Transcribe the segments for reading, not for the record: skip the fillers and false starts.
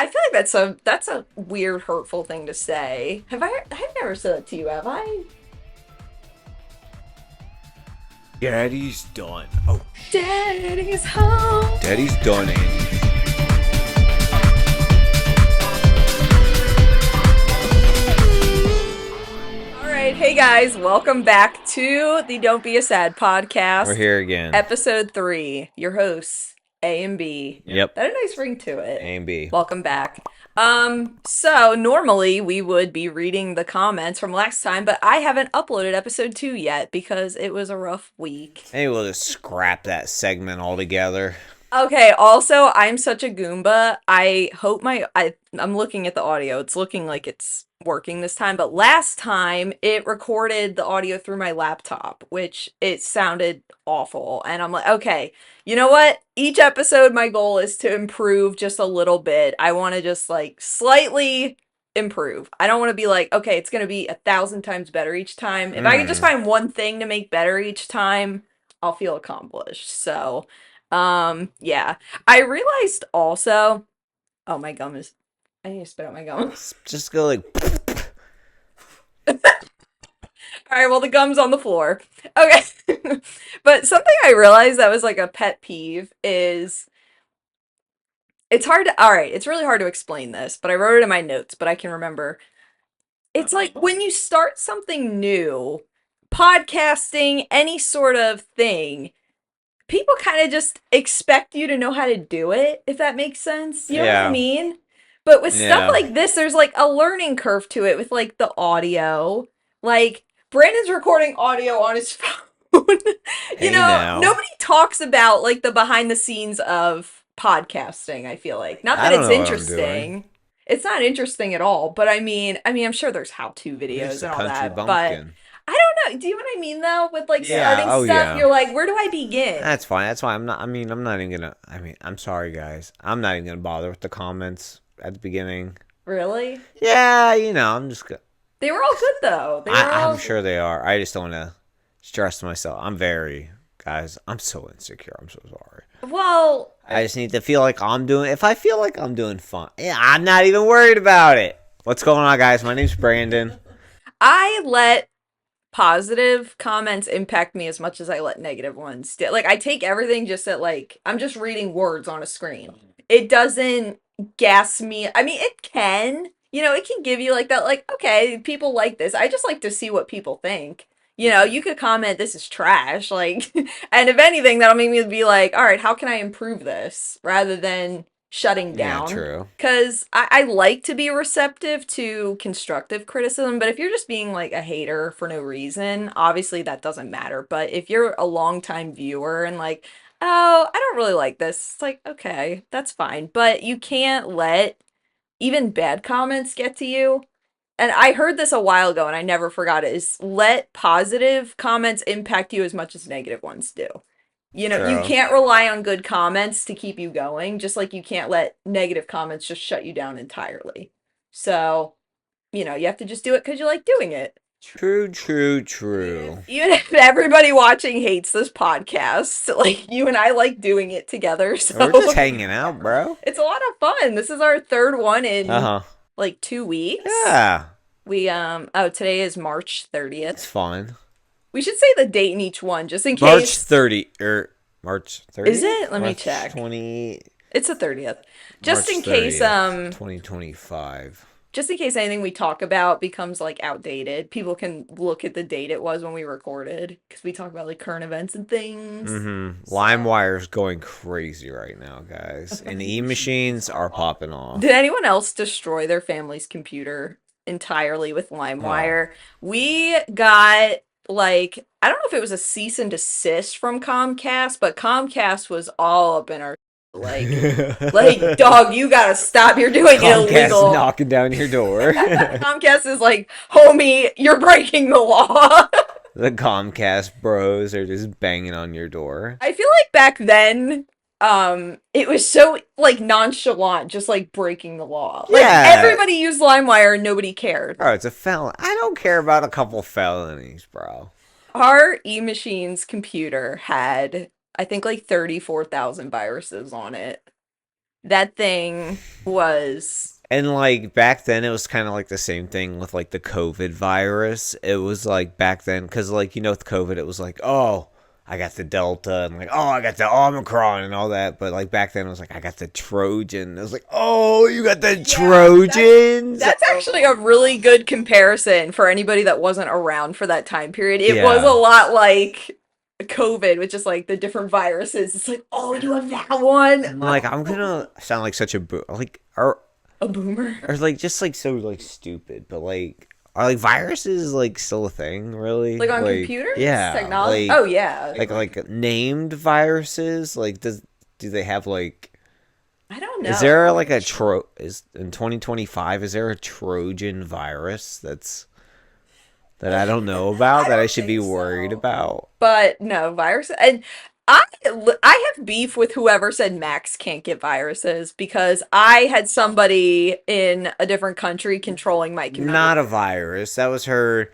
I feel like that's a weird, hurtful thing to say. I've never said that to you, have I? Daddy's done. Oh, Daddy's home. Daddy's done, Andy. All right, hey guys, welcome back to the Don't Be a Sad podcast. We're here again. Episode 3. Your hosts, A and B. Yep. That had a nice ring to it. A and B. Welcome back. So normally we would be reading the comments from last time, but I haven't uploaded episode 2 yet because it was a rough week. Maybe we'll just scrap that segment altogether. Okay, also, I'm such a Goomba. I hope I'm looking at the audio. It's looking like it's working this time, but last time it recorded the audio through my laptop, which it sounded awful. And I'm like, okay, you know what? Each episode, my goal is to improve just a little bit. I want to just like slightly improve. I don't want to be like, okay, it's going to be 1,000 times better each time. If I can just find one thing to make better each time, I'll feel accomplished. So, yeah. I realized also, oh, my gum is, I need to spit out my gum. Just go like. All right, well, the gum's on the floor. Okay. But something I realized that was like a pet peeve is it's really hard to explain this, but I wrote it in my notes, but I can remember. It's like when you start something new, podcasting, any sort of thing, people kind of just expect you to know how to do it, if that makes sense. You know what I mean? But with stuff like this, there's like a learning curve to it with like the audio. Like, Brandon's recording audio on his phone. Nobody talks about like the behind the scenes of podcasting, I feel like. Not that it's interesting. It's not interesting at all, but I mean, I'm sure there's how-to videos and all that, but I don't know. Do you know what I mean, though? With, like, starting stuff, you're like, where do I begin? That's fine. That's why I'm not even gonna, I'm sorry, guys. I'm not even gonna bother with the comments at the beginning. Really? Yeah, I'm just gonna. They were all good, though. I'm sure they are. I just don't want to stress myself. Guys, I'm so insecure. I'm so sorry. Well, I just need to feel like if I feel like I'm doing fine, I'm not even worried about it. What's going on, guys? My name's Brandon. I let positive comments impact me as much as I let negative ones. Like, I take everything just at, like, I'm just reading words on a screen. It doesn't gas me. I mean, it can. It can give you like that, like, okay, people like this. I just like to see what people think. You could comment, this is trash, like, and if anything, that'll make me be like, all right, how can I improve this? Rather than shutting down. Yeah, true. Because I like to be receptive to constructive criticism, but if you're just being like a hater for no reason, obviously that doesn't matter. But if you're a longtime viewer and like, oh, I don't really like this, it's like, okay, that's fine. But you can't let even bad comments get to you. And I heard this a while ago and I never forgot it, is let positive comments impact you as much as negative ones do. You can't rely on good comments to keep you going, just like you can't let negative comments just shut you down entirely. So, you have to just do it because you like doing it. True. Even if everybody watching hates this podcast, like, you and I like doing it together. So we're just hanging out, bro. It's a lot of fun. This is our third one in like 2 weeks. Yeah. Today is March 30th. It's fun. We should say the date in each one, just in case. March 30th? Is it? Let me check. It's the 30th. Just March in case, 2025. Just in case anything we talk about becomes, like, outdated, people can look at the date it was when we recorded, because we talk about, like, current events and things. Mm-hmm. So. LimeWire's going crazy right now, guys. And e-machines are popping off. Did anyone else destroy their family's computer entirely with LimeWire? Oh. We got, like, I don't know if it was a cease and desist from Comcast, but Comcast was all up in our like, dog, you gotta stop. You're doing it illegal. Comcast knocking down your door. Comcast is like, homie, you're breaking the law. The Comcast bros are just banging on your door. I feel like back then, it was so, like, nonchalant, just, like, breaking the law. Like, everybody used LimeWire and nobody cared. Bro, it's a felon. I don't care about a couple felonies, bro. Our e-machine's computer had, I think, like, 34,000 viruses on it. That thing was And like back then, it was kind of like the same thing with like the COVID virus. It was like back then, because like with COVID, it was like, oh, I got the Delta, and like, oh, I got the Omicron and all that. But like back then, it was like, I got the Trojan. It was like, oh, you got the yeah, Trojans. that's actually a really good comparison for anybody that wasn't around for that time period. It was a Yeah. lot like COVID with just like the different viruses. It's like, oh, you have that one. Like I'm gonna sound like such a like A boomer. or like just like so like stupid, but like are like viruses like still a thing? Really? Like on Like computers, yeah, technology. Oh yeah. like named viruses. Like do they have like I don't is there know. like a is in 2025? Is there a Trojan virus that I don't know about I that I don't should be think worried so. about? But no, virus and I I have beef with whoever said Max can't get viruses because I had somebody in a different country controlling my Not a computer. virus. That was her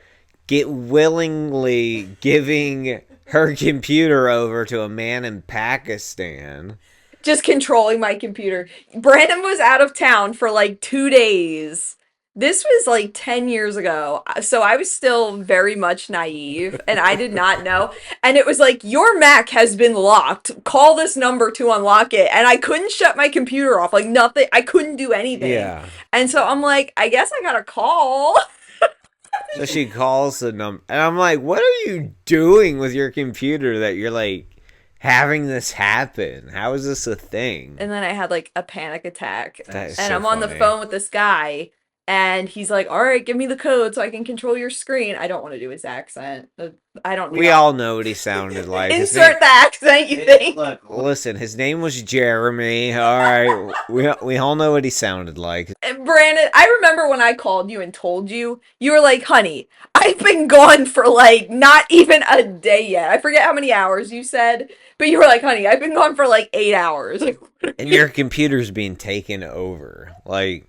get willingly giving her computer over to a man in Pakistan. Just controlling my computer. Brandon was out of town for like 2 days. This was like 10 years ago. So I was still very much naive and I did not know. And it was like, your Mac has been locked. Call this number to unlock it. And I couldn't shut my computer off. Like nothing. I couldn't do anything. Yeah. And so I'm like, I guess I gotta call. So she calls the number, and I'm like, "What are you doing with your computer that you're like having this happen? How is this a thing?" And then I had like a panic attack. That is And so I'm on the funny. phone with this guy, and he's like, "All right, give me the code so I can control your screen." I don't want to do his accent. I don't We know. all know what he sounded like. His name. Insert the accent, you think? Listen, his name was Jeremy. All right, we all know what he sounded like. And Brandon, I remember when I called you and told you, you were like, "Honey, I've been gone for like not even a day yet." I forget how many hours you said, but you were like, "Honey, I've been gone for like 8 hours." And your computer's being taken over. Like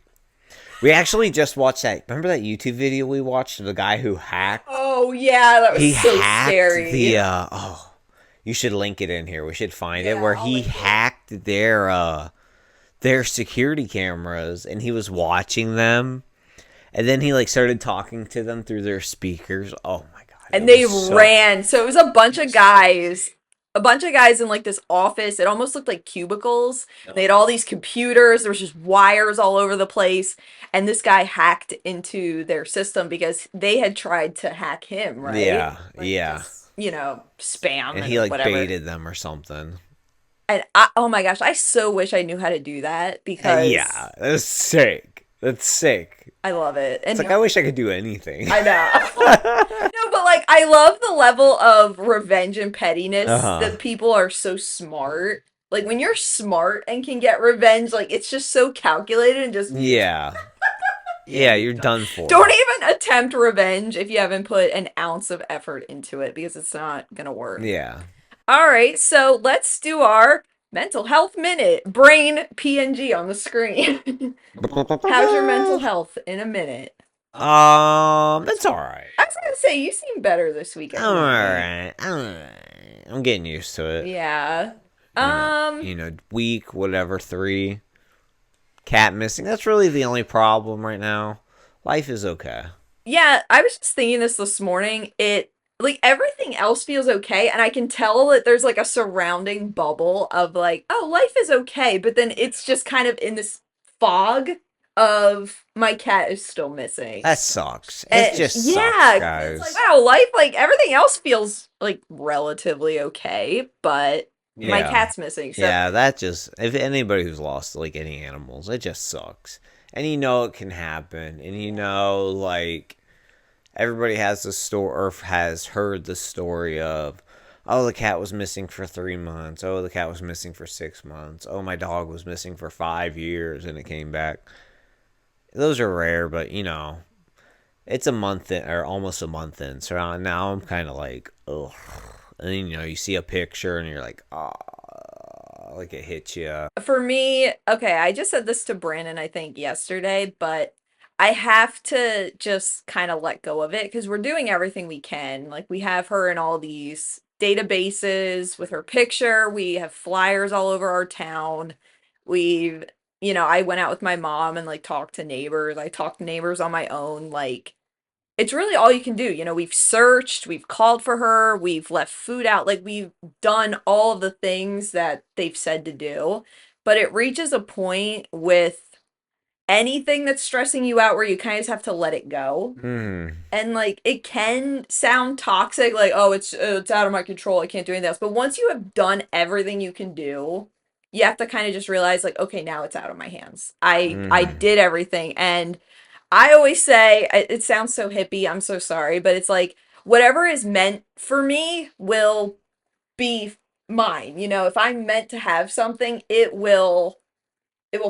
we actually just watched that. Remember that YouTube video we watched of the guy who hacked? Oh yeah, that He was so hacked scary. oh, you should link it in here. We should find it Yeah, where I'll he link it. hacked their security cameras and he was watching them and then he like started talking to them through their speakers. Oh my god, it And they was so ran. So it was a bunch of guys in like this office. It almost looked like cubicles. They had all these computers. There was just wires all over the place. And this guy hacked into their system because they had tried to hack him, right? yeah, Like yeah. just, spam And he and like whatever. baited them or something. And oh my gosh, I so wish I knew how to do that Yeah, because that's sick. That's sick. I love it. It's And like I wish I could do anything. I know. No, but like I love the level of revenge and pettiness Uh-huh. that people are so smart. Like when you're smart and can get revenge, like it's just so calculated and just Yeah. Yeah, you're done for. don't even attempt revenge if you haven't put an ounce of effort into it because it's not gonna work. Yeah. All right, so let's do our mental health minute. Brain PNG on the screen. How's your mental health in a minute? That's all right. I was gonna say you seem better this weekend. I'm all right. I'm all right. I'm getting used to it. Yeah. Week, whatever, 3. Cat missing. That's really the only problem right now. Life is okay. Yeah, I was just thinking this morning. It like everything else feels okay, and I can tell that there's like a surrounding bubble of like, oh, life is okay, but then it's just kind of in this fog of my cat is still missing. That sucks. It And just sucks, yeah, guys. it's like wow, life like everything else feels like relatively okay, but my Yeah. cat's missing. So Yeah, that just if anybody who's lost like any animals, it just sucks. And it can happen. And like everybody has the story or has heard the story of oh the cat was missing for 3 months. Oh the cat was missing for 6 months. Oh my dog was missing for 5 years and it came back. Those are rare, but it's a month in, or almost a month in. So now I'm kind of like, ugh. And then, you see a picture and you're like, ah, like it hits you. for me, okay, I just said this to Brandon, I think, yesterday, but I have to just kind of let go of it because we're doing everything we can. Like, we have her in all these databases with her picture, we have flyers all over our town. We've, I went out with my mom and like talked to neighbors. I talked to neighbors on my own. Like, it's really all you can do. We've searched, we've called for her, we've left food out. Like, we've done all of the things that they've said to do. But it reaches a point with anything that's stressing you out where you kind of just have to let it go. Mm. And like it can sound toxic, like, oh, it's out of my control, I can't do anything else. But once you have done everything you can do, you have to kind of just realize, like, okay, now it's out of my hands. I Mm. did everything. And I always say, it sounds so hippie, I'm so sorry, but it's like whatever is meant for me will be mine. If I'm meant to have something, it will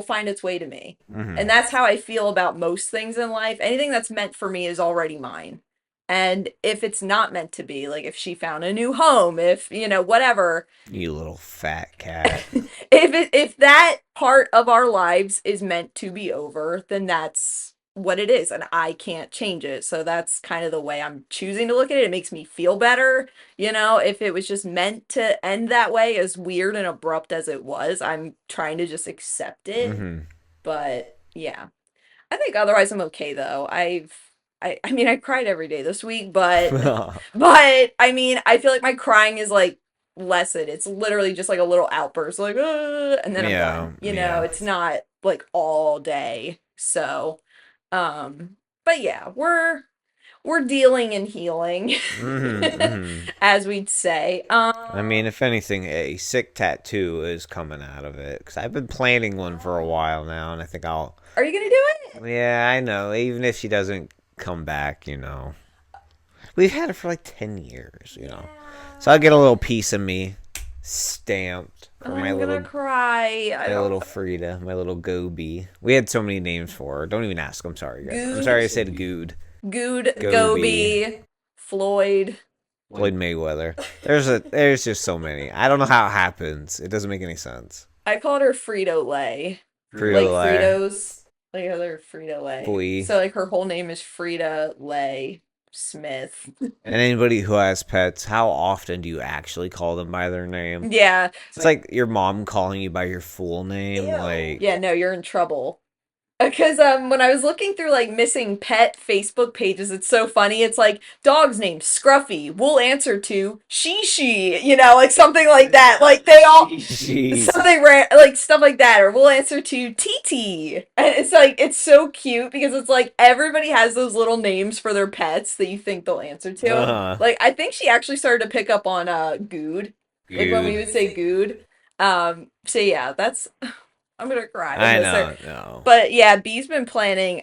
find its way to me. And Mm. that's how I feel about most things in life. Anything that's meant for me is already mine. And if it's not meant to be, like if she found a new home, if, whatever, You little fat cat. if that part of our lives is meant to be over, then that's what it is and I can't change it. So that's kind of the way I'm choosing to look at it. It makes me feel better. If it was just meant to end that way, as weird and abrupt as it was, I'm trying to just accept it. Mm-hmm. But yeah, I think otherwise I'm okay though. I mean I cried every day this week, but I mean I feel like my crying is like lessened. It's literally just like a little outburst, like and then I'm Yeah, done. yeah. It's not like all day. So, but yeah, we're dealing and healing, Mm-hmm, mm-hmm. as we'd say. I mean, if anything, a sick tattoo is coming out of it. Because I've been planning one for a while now, and I think I'll. Are you gonna do it? Yeah, I know. Even if she doesn't come back, We've had it for like 10 years. So I'll Yeah. get a little piece of me stamped Oh, for my I'm gonna little. cry. I My don't. little Frida, my little Goby. We had so many names for her. Don't even ask. I'm sorry, guys. I'm Good. sorry I said Good. Good Goby. Goby, Floyd. Floyd Mayweather. There's just so many. I don't know how it happens. It doesn't make any sense. I called her Frito Lay. Frito Like Lay. Fritos. Like other Frito Lay. Boy. So like her whole name is Frida Lay Smith. And anybody who has pets, how often do you actually call them by their name? Yeah. It's like your mom calling you by your full name. Ew. Like, Yeah, no, you're in trouble. Because when I was looking through like missing pet Facebook pages, it's so funny. It's like dog's name Scruffy. We'll answer to she. Like something like that. Like they all jeez. something like stuff like that, or we'll answer to TT. And it's like it's so cute because it's like everybody has those little names for their pets that you think they'll answer to. Uh-huh. Like I think she actually started to pick up on Good. Like when we Good. would say Good. So yeah, that's I'm gonna cry. I'm I gonna start. know, no. But yeah, B's been planning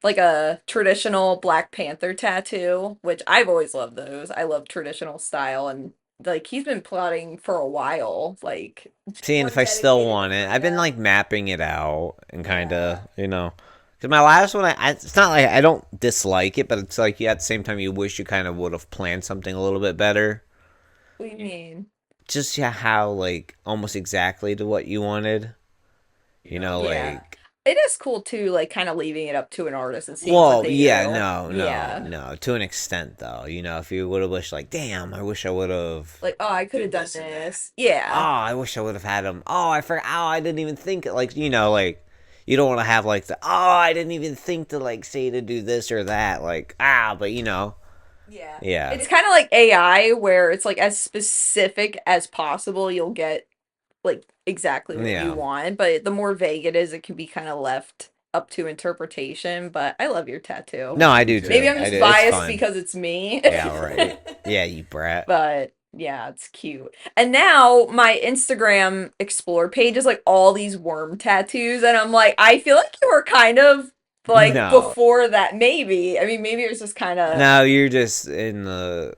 like a traditional Black Panther tattoo, which I've always loved those. I love traditional style and like he's been plotting for a while, like Seeing one if I still dedicated to want it. I've been Frida. like mapping it out and kind Yeah. of. Because my last one, it's not like I don't dislike it, but it's like at the same time you wish you kind of would have planned something a little bit better. What do you mean? Just yeah, how like almost exactly to what you wanted. Yeah. Like. It is cool too, like kind of leaving it up to an artist and seeing what Well, they yeah, do. no, no, Yeah. no. To an extent, though, if you would have wished, like, damn, I wish I would have. Like, oh, I could have done this. Oh, Yeah. I wish I would have had him. Oh, I forgot. Oh, I didn't even think. Like, like, you don't want to have, like, oh, I didn't even think to, like, say to do this or that. Like, but, Yeah. yeah. It's kind of like AI where it's like as specific as possible you'll get like exactly what you Yeah. want, but the more vague it is, it can be kind of left up to interpretation. But I love your tattoo. No, I do too. Maybe I'm I just do. It's biased fun. because it's me. Yeah, right. Yeah, you brat. But yeah, it's cute. And now my Instagram explore page is like all these worm tattoos, and I'm like, I feel like you were kind of like No. before that. Maybe. I mean, maybe it was just kind of. No, you're just in the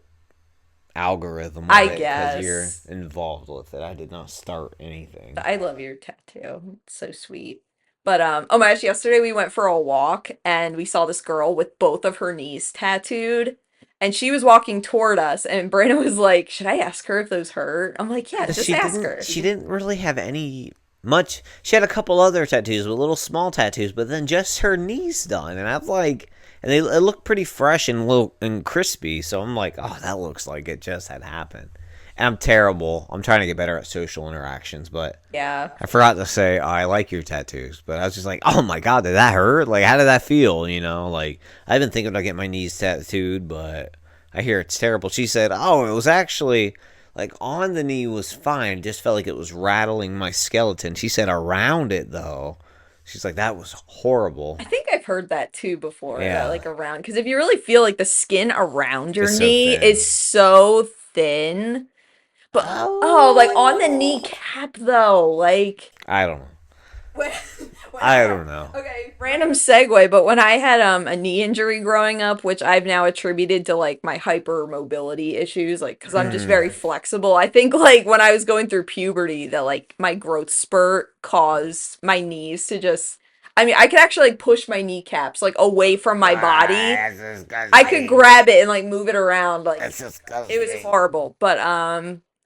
algorithm of I it because you're guess. involved with it. I did not start anything. I love your tattoo. It's so sweet. But oh my gosh, yesterday we went for a walk and we saw this girl with both of her knees tattooed. And she was walking toward us, and Brandon was like, "Should I ask her if those hurt?" I'm like, "Yeah, just She ask didn't. her." She didn't really have any much. She had a couple other tattoos, with little small tattoos, but then just her knees done, and I'm like, and it looked pretty fresh and little and crispy. So I'm like, oh, that looks like it just had happened. I'm terrible. I'm trying to get better at social interactions, but Yeah. I forgot to say I like your tattoos. But I was just like, oh my god, did that hurt? Like, how did that feel? You know, like I've been thinking about getting my knees tattooed, but I hear it's terrible. She said, oh, it was actually like on the knee was fine. It just felt like it was rattling my skeleton. She said around it though. She's like, that was horrible. I think I've heard that too before, that Yeah, like around, because if you really feel like the skin around your it's so knee thin. is so thin, but oh, like on the Oh, kneecap though, like I don't know. when, I whenever, don't know. okay, random segue, but when I had a knee injury growing up, which I've now attributed to like my hypermobility issues, like because I'm just Mm, very flexible. I think like when I was going through puberty, that like my growth spurt caused my knees to just. I mean, I could actually like push my kneecaps like away from my body. that's I could disgusting. grab it and like move it around. Like That's it was disgusting. horrible. But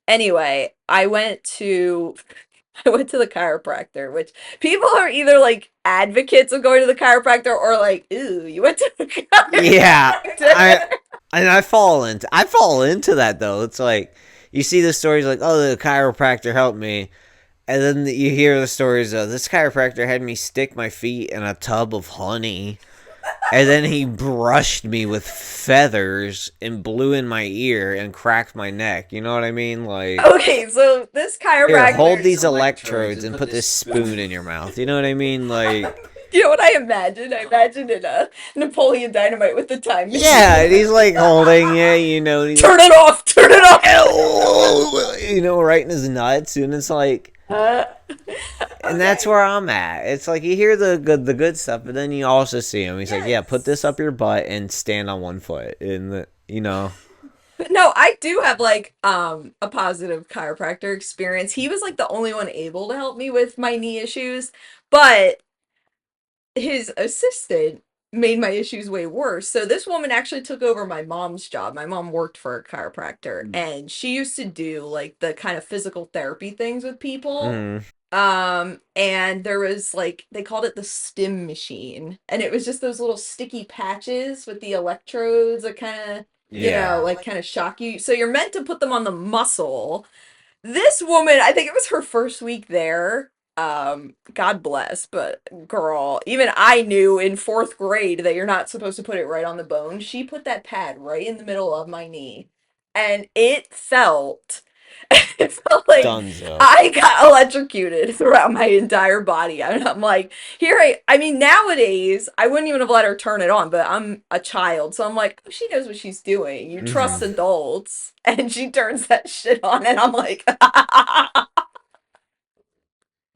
anyway, I went to the chiropractor, which people are either like advocates of going to the chiropractor or like, ooh, you went to the Yeah, I chiropractor. and I fall into that though. It's like you see the stories like, oh, the chiropractor helped me, and then you hear the stories of this chiropractor had me stick my feet in a tub of honey, and then he brushed me with feathers and blew in my ear and cracked my neck. You know what I mean? Like, Okay, so this here, hold chiropractor, these electrodes and put this spoon in your mouth. You know what I mean? Like, you know what I imagined? I imagined in a Napoleon Dynamite with the time yeah, machine. and he's like holding it, you know, and he's like, Turn it off! Turn it off! you know, right in his nuts, and it's like, Uh, and that's okay. where I'm at. It's like you hear the good stuff, but then you also see him. He's like, yeah, put this Yes. up your butt and stand on one foot, and you know, No, I do have like a positive chiropractor experience. He was like the only one able to help me with my knee issues, but his assistant made my issues way worse. So this woman actually took over my mom's job. My mom worked for a chiropractor and she used to do like the kind of physical therapy things with people. mm, And there was like they called it the stim machine, and it was just those little sticky patches with the electrodes that kind of, yeah, like kind of shock you. So you're meant to put them on the muscle. This woman, I think it was her first week there. God bless, but girl, even I knew in fourth grade that you're not supposed to put it right on the bone. She put that pad right in the middle of my knee, and it felt, it felt like Dunzo. I got electrocuted throughout my entire body. I'm like, I mean, nowadays, I wouldn't even have let her turn it on, but I'm a child. So I'm like, oh, she knows what she's doing. You Hmm. trust adults. And she turns that shit on, and I'm like,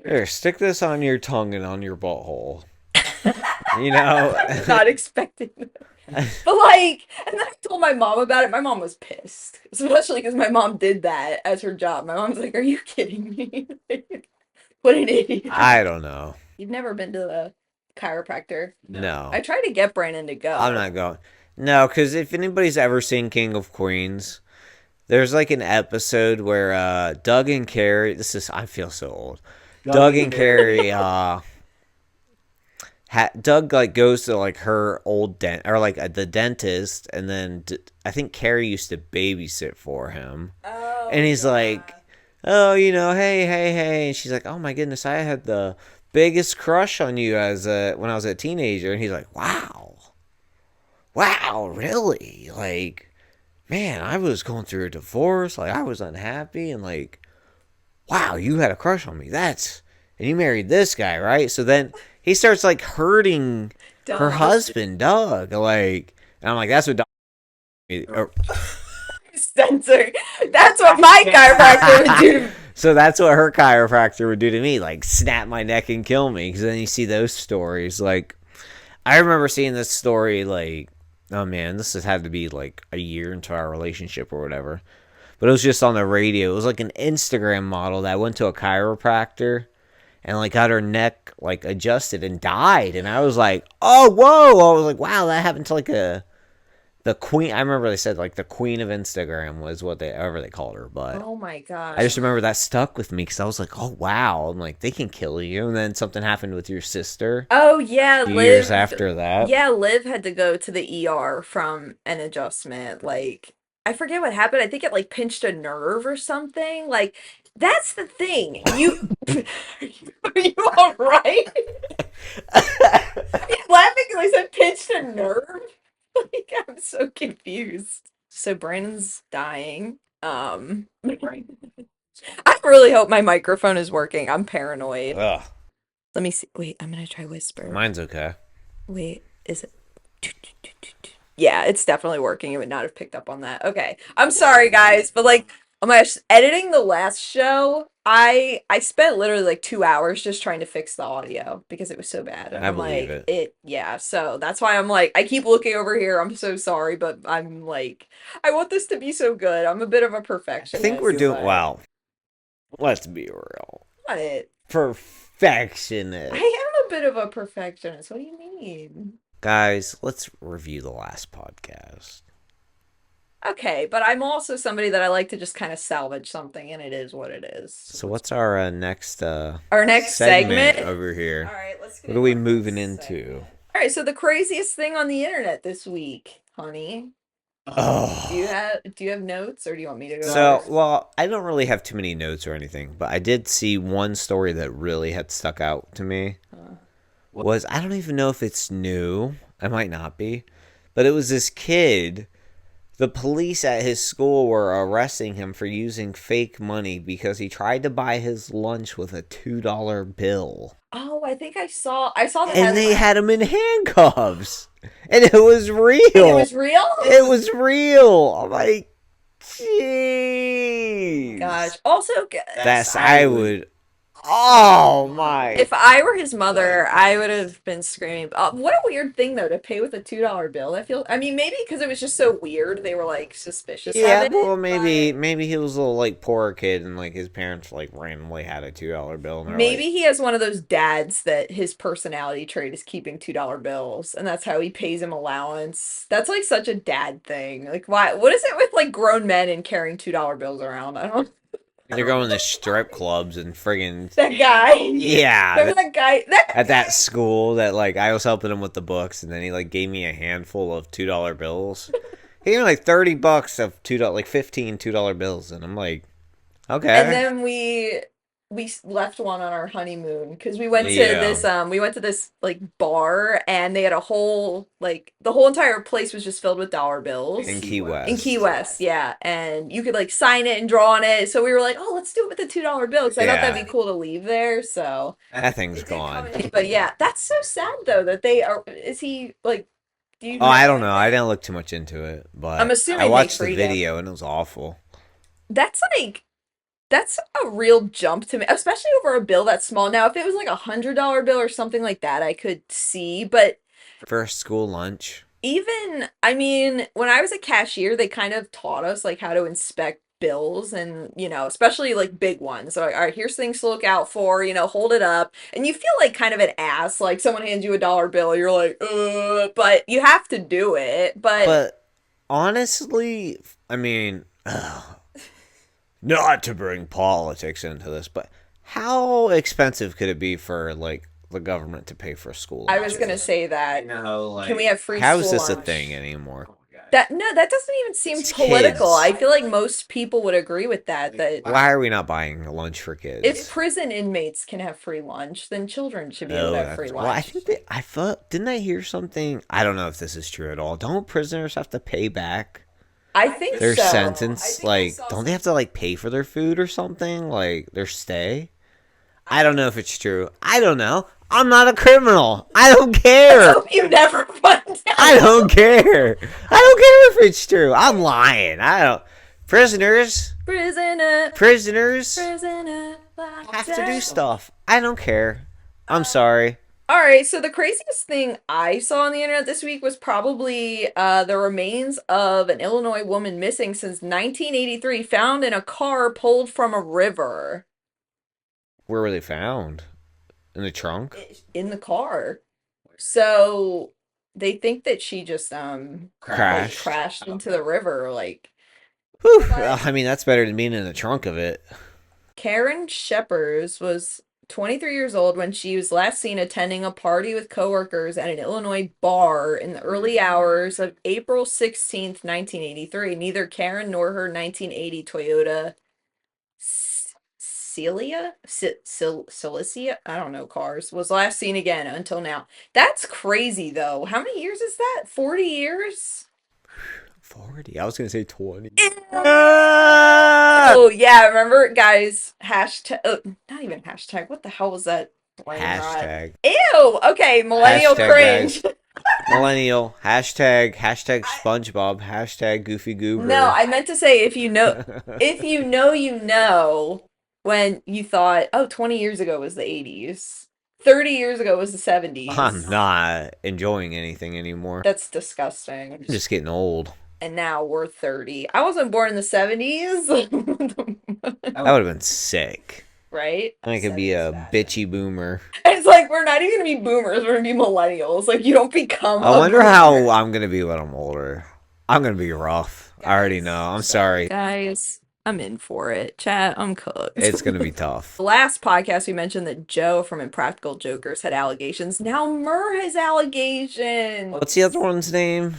Here, stick this on your tongue and on your butthole. You know, not expecting that. But like, and then I told my mom about it. My mom was pissed, especially because my mom did that as her job. My mom's like, "Are you kidding me? What an idiot!" I don't know. You've never been to the chiropractor? I No, tried to get Brandon to I'm go. not going. No, because if anybody's ever seen King of Queens, there's like an episode where Doug and Carrie. This is I feel so old. Doug and Carrie. Doug like goes to like her old dent or like the dentist, and then I think Carrie used to babysit for him, Oh and he's like, yeah. "Oh, you know, hey, hey, hey," and she's like, "Oh my goodness, I had the biggest crush on you as when I was a teenager," and he's like, "Wow, wow, really? Like, man, I was going through a divorce, like I was unhappy, and like, wow, you had a crush on me. And you married this guy, right?" So then he starts like hurting her Doug. husband, Doug. Like, and I'm like, that's what Doug. Or, Censor. That's what my chiropractor would do. so that's what her chiropractor would do to me, like snap my neck and kill me. Because then you see those stories. Like, I remember seeing this story. Like, oh man, this has had to be like a year into our relationship or whatever. But it was just on the radio. It was like an Instagram model that went to a chiropractor and like got her neck like adjusted and died. And I was like, oh whoa! I was like, wow, that happened to like the queen. I remember they said like the queen of Instagram was what they ever they called her. But Oh my I gosh. just remember that stuck with me because I was like, oh wow! I'm like, they can kill you. And then something happened with your sister Oh yeah, a few years Liv. after that. Yeah, Liv had to go to the ER from an adjustment. Like, I forget what happened. I think it like pinched a nerve or something. Like that's the thing. You are you all right? Are you laughing because I said pinched a nerve? Like I'm so confused. So Brandon's dying. I really hope my microphone is working. I'm paranoid. Ugh, Let me see. Wait, I'm gonna try whisper. mine's okay. Wait, is it? Yeah, it's definitely working. It would not have picked up on that. Okay. I'm sorry guys, but like oh my gosh, editing the last show, I spent literally like 2 hours just trying to fix the audio because it was so bad. And I I'm believe like, it. yeah, so that's why I'm like, I keep looking over here. I'm so sorry, but I'm like, I want this to be so good. I'm a bit of a I think we're perfectionist, doing but well. Let's be real. what? Perfectionist. I am a bit of a perfectionist. What do you mean? Guys, let's review the last podcast. Okay, but I'm also somebody that I like to just kind of salvage something, and it is what it is. So what's our next Our next segment over All here? right, let's get What are into we our moving next into? segment. All right, so the craziest thing on the internet this week, honey. Oh. Do you have notes, or do you want me to go So, first? well, I don't really have too many notes or anything, but I did see one story that really had stuck out to me. Was I don't even know if it's new. I might not be. But it was this kid. The police at his school were arresting him for using fake money because he tried to buy his lunch with a $2 bill. Oh, I think I saw the And they headline. had him in handcuffs. And it was real. And it was real? It was real. I'm like, jeez. Gosh. Also, That's I would. Oh my. if I were his mother, I would have been screaming. What a weird thing, though, to pay with a $2 bill. I mean, maybe because it was just so weird, they were like suspicious Yeah, of well, it. maybe he was a little like poorer kid, and like his parents like randomly had a $2 bill, and they're Maybe like, he has one of those dads that his personality trait is keeping $2 bills, and that's how he pays him allowance. That's like such a dad thing. Like, why? What is it with like grown men and carrying $2 bills around? I don't. they're going to strip clubs and friggin' That guy. yeah. Remember that guy? That At that school, that like I was helping him with the books, and then he like gave me a handful of $2 bills. He gave me like $30 of $2, like 15 $2 bills, and I'm like, okay. And then we left one on our honeymoon because we went to this like bar, and they had a whole like the whole entire place was just filled with dollar bills. In Key West. In Key West, yeah, and you could like sign it and draw on it. So we were like, oh, let's do it with the $2 bill because I thought that'd be cool to leave there. So That thing's gone. but yeah, that's so sad though that they are. Is he like? Do you Oh, I don't know. I didn't look too much into it, but I'm assuming I they watched the freed him. video and it was awful. That's like that's a real jump to me, especially over a bill that small. Now, if it was like $100 bill or something like that, I could see. But For a school lunch. even, I mean, when I was a cashier, they kind of taught us like how to inspect bills and, especially like big ones. So, all right, here's things to look out for, hold it up. And you feel like kind of an ass, like someone hands you a dollar bill, you're like, but you have to do it. But honestly, I mean, not to bring politics into this, but how expensive could it be for like the government to pay for school I lunches? was gonna say that. Can we have free How is school this a lunch? thing anymore? That no, that doesn't even seem It's political. kids. I feel like most people would agree with that. That Why are we not buying lunch for kids? if prison inmates can have free lunch, then children should be able to have free well, I lunch. think that I thought didn't I hear something? I don't know if this is true at all. Don't prisoners have to pay back I think their so. sentence? Like, don't they have to like pay for their food or something? Like their stay? I don't know if it's true. I don't know. I'm not a criminal. I don't I care. hope you never find out. I don't care. I don't care if it's true. I'm lying. I don't. Prisoners Prisoner, locked have to do down. stuff. I don't care. I'm sorry. All right, so the craziest thing I saw on the internet this week was probably the remains of an Illinois woman missing since 1983, found in a car pulled from a river. Where were they found? In the trunk? In the car. So they think that she just like, Crashed. crashed into the river. Like Whew. Well, I mean, that's better than being in the trunk of it. Karen Shephers was 23 years old when she was last seen attending a party with coworkers at an Illinois bar in the early hours of April 16th, 1983. Neither Karen nor her 1980 Toyota Cilicia, I don't know cars, was last seen again until now. That's crazy though. How many years is that? 40 years? 40? I was going to say 20. Oh yeah, remember guys, hashtag, not even hashtag, what the hell was that brain rot? Hashtag. Ew, okay, millennial Hashtag, cringe. guys. Millennial. Hashtag SpongeBob. Hashtag Goofy Goober. No, I meant to say if you know, you know, when you thought, oh, 20 years ago was the 80s. 30 years ago was the 70s. I'm not enjoying anything anymore. That's disgusting. I'm just getting old. And now we're 30. I wasn't born in the 70s. That would have been sick. Right? I could be a bitchy boomer. It's like we're not even gonna be boomers, we're gonna be millennials. Like you don't become I a wonder boomer. how I'm going to be when I'm older. I'm going to be rough. I already know. I'm sorry. Guys, I'm in for it. Chat, I'm cooked. It's going to be tough. The last podcast we mentioned that Joe from Impractical Jokers had allegations. Now Murr has allegations. What's the other one's name?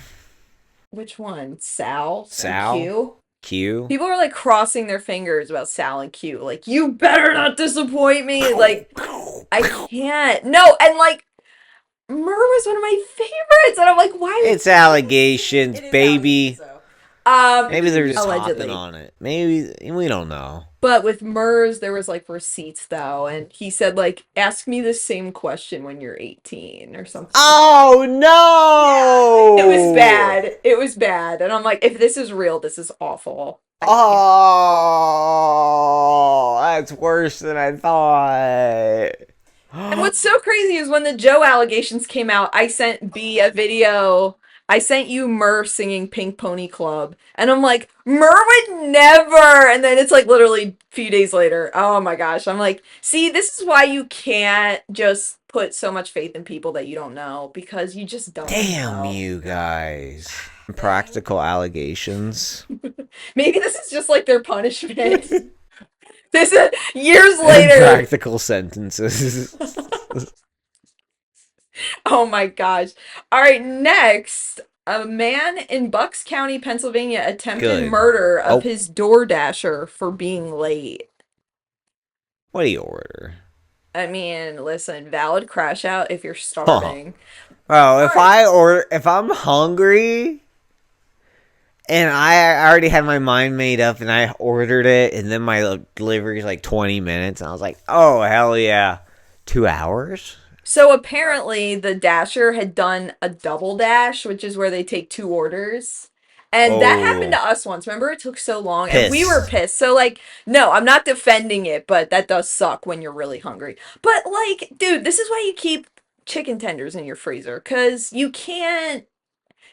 Which one? Sal? Sal? Q? Q? People are like crossing their fingers about Sal and Q. Like, you better not disappoint me. Like, I can't. No, and like, Murr was one of my favorites. And I'm like, why? It's allegations, It is baby. allegations, though. Maybe they're just allegedly. hopping on it. Maybe. We don't know. But with Murs, there was like receipts though, and he said like, "Ask me the same question when you're 18 or something." Oh no! Yeah, it was bad. It was bad, and I'm like, if this is real, this is awful. Oh, that's worse than I thought. And what's so crazy is when the Joe allegations came out, I sent B a video. I sent you Murr singing Pink Pony Club. And I'm like, Murr would never. And then it's like literally a few days later. Oh my gosh. I'm like, see, this is why you can't just put so much faith in people that you don't know. Because you just don't Damn know. you guys. Practical allegations. Maybe this is just like their punishment. This is years later. Practical sentences. Oh my gosh. All right, next. A man in Bucks County, Pennsylvania attempted murder of his DoorDasher for being late. What do you order? I mean, listen, valid crash out if you're starving. Bro, if I'm hungry and I already had my mind made up and I ordered it and then my delivery is like 20 minutes and I was like, oh, hell yeah. 2 hours? So apparently the Dasher had done a double dash, which is where they take 2 orders. And that happened to us once. Remember, it took so long and we were pissed. So like, no, I'm not defending it, but that does suck when you're really hungry. But like, dude, this is why you keep chicken tenders in your freezer, because you can't,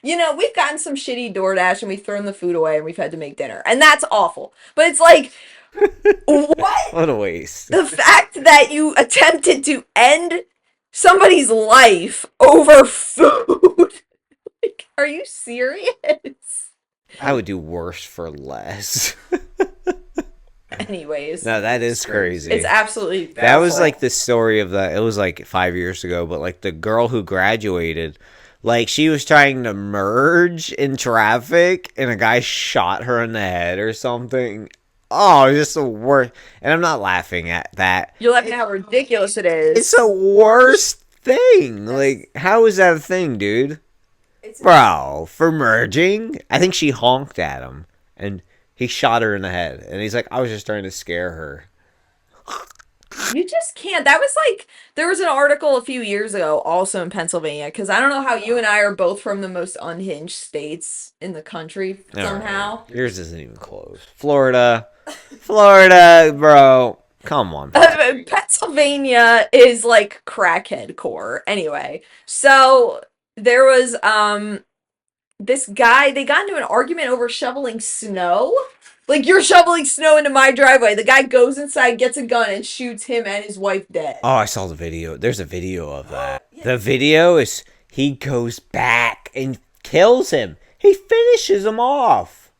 you know, we've gotten some shitty DoorDash and we've thrown the food away and we've had to make dinner. And that's awful. But it's like, what? What a waste. The fact that you attempted to end somebody's life over food. Like, are you serious? I would do worse for less. Anyways. No, that is crazy. It's absolutely baffling. That was like the story of it was like 5 years ago, but like the girl who graduated, like she was trying to merge in traffic and a guy shot her in the head or something. Oh, just the worst. And I'm not laughing at that. You're laughing at how ridiculous it is. It's the worst thing. Like, how is that a thing, dude? Bro, for merging? I think she honked at him. And he shot her in the head. And he's like, I was just trying to scare her. You just can't. That was like, there was an article a few years ago, also in Pennsylvania, because I don't know how you and I are both from the most unhinged states in the country somehow. Right. Yours isn't even close. Florida, bro. Come on. Pennsylvania is like crackhead core. Anyway, so there was this guy, they got into an argument over shoveling snow. Like, you're shoveling snow into my driveway. The guy goes inside, gets a gun, and shoots him and his wife dead. Oh, I saw the video. There's a video of that. Yeah. The video is he goes back and kills him. He finishes him off.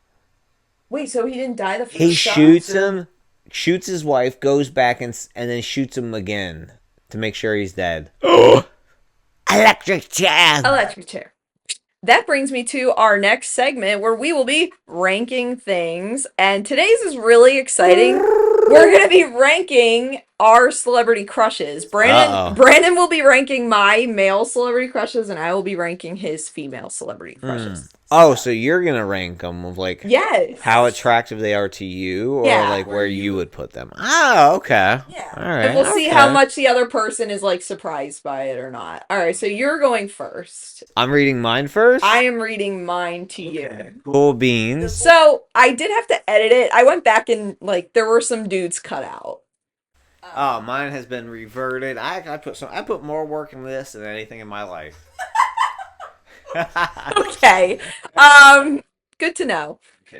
Wait, so he didn't die the first He shot? shoots him. shoots his wife, goes back and then shoots him again to make sure he's dead. Electric chair. Electric chair. That brings me to our next segment where we will be ranking things. And today's is really exciting. We're going to be ranking our celebrity crushes. Brandon will be ranking my male celebrity crushes, and I will be ranking his female celebrity crushes. Oh, so you're going to rank them of like yes, how attractive they are to you, or Yeah. like where you would put them. Oh, okay. Yeah. All right. And we'll see how much the other person is like surprised by it or not. All right, so you're going first. I'm reading mine first. I am reading mine to you. Cool beans. So I did have to edit it. I went back and like there were some dudes cut out. Oh, mine has been reverted. I put more work in this than anything in my life. Okay. Good to know.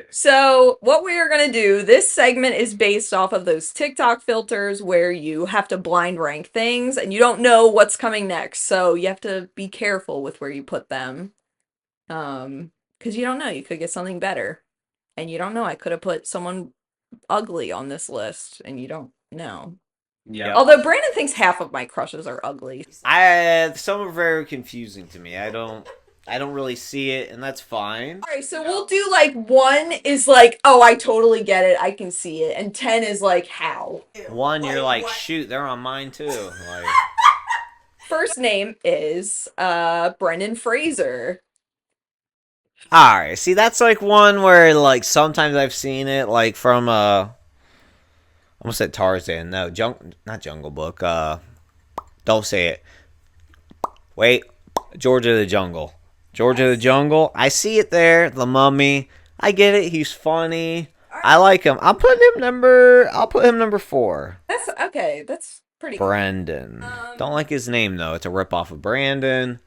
So what we are going to do, this segment is based off of those TikTok filters where you have to blind rank things and you don't know what's coming next. So you have to be careful with where you put them. Because you don't know, you could get something better. And you don't know, I could have put someone ugly on this list and you don't know. Yeah. Although Brandon thinks half of my crushes are ugly. Some are very confusing to me. I don't really see it, and that's fine. Alright, so we'll do like 1 is like, oh, I totally get it, I can see it, and 10 is like, how? 1, you're like, shoot, they're on mine too. Like, first name is Brendan Fraser. alright, see, that's like one where like sometimes I've seen it like from I almost said Tarzan. No, not Jungle Book. Don't say it. Wait, George of the Jungle. George of the Jungle. I see it there. The Mummy. I get it. He's funny. I like him. I'll put him number 4. That's okay. That's pretty. Brandon. Don't like his name though. It's a ripoff of Brandon.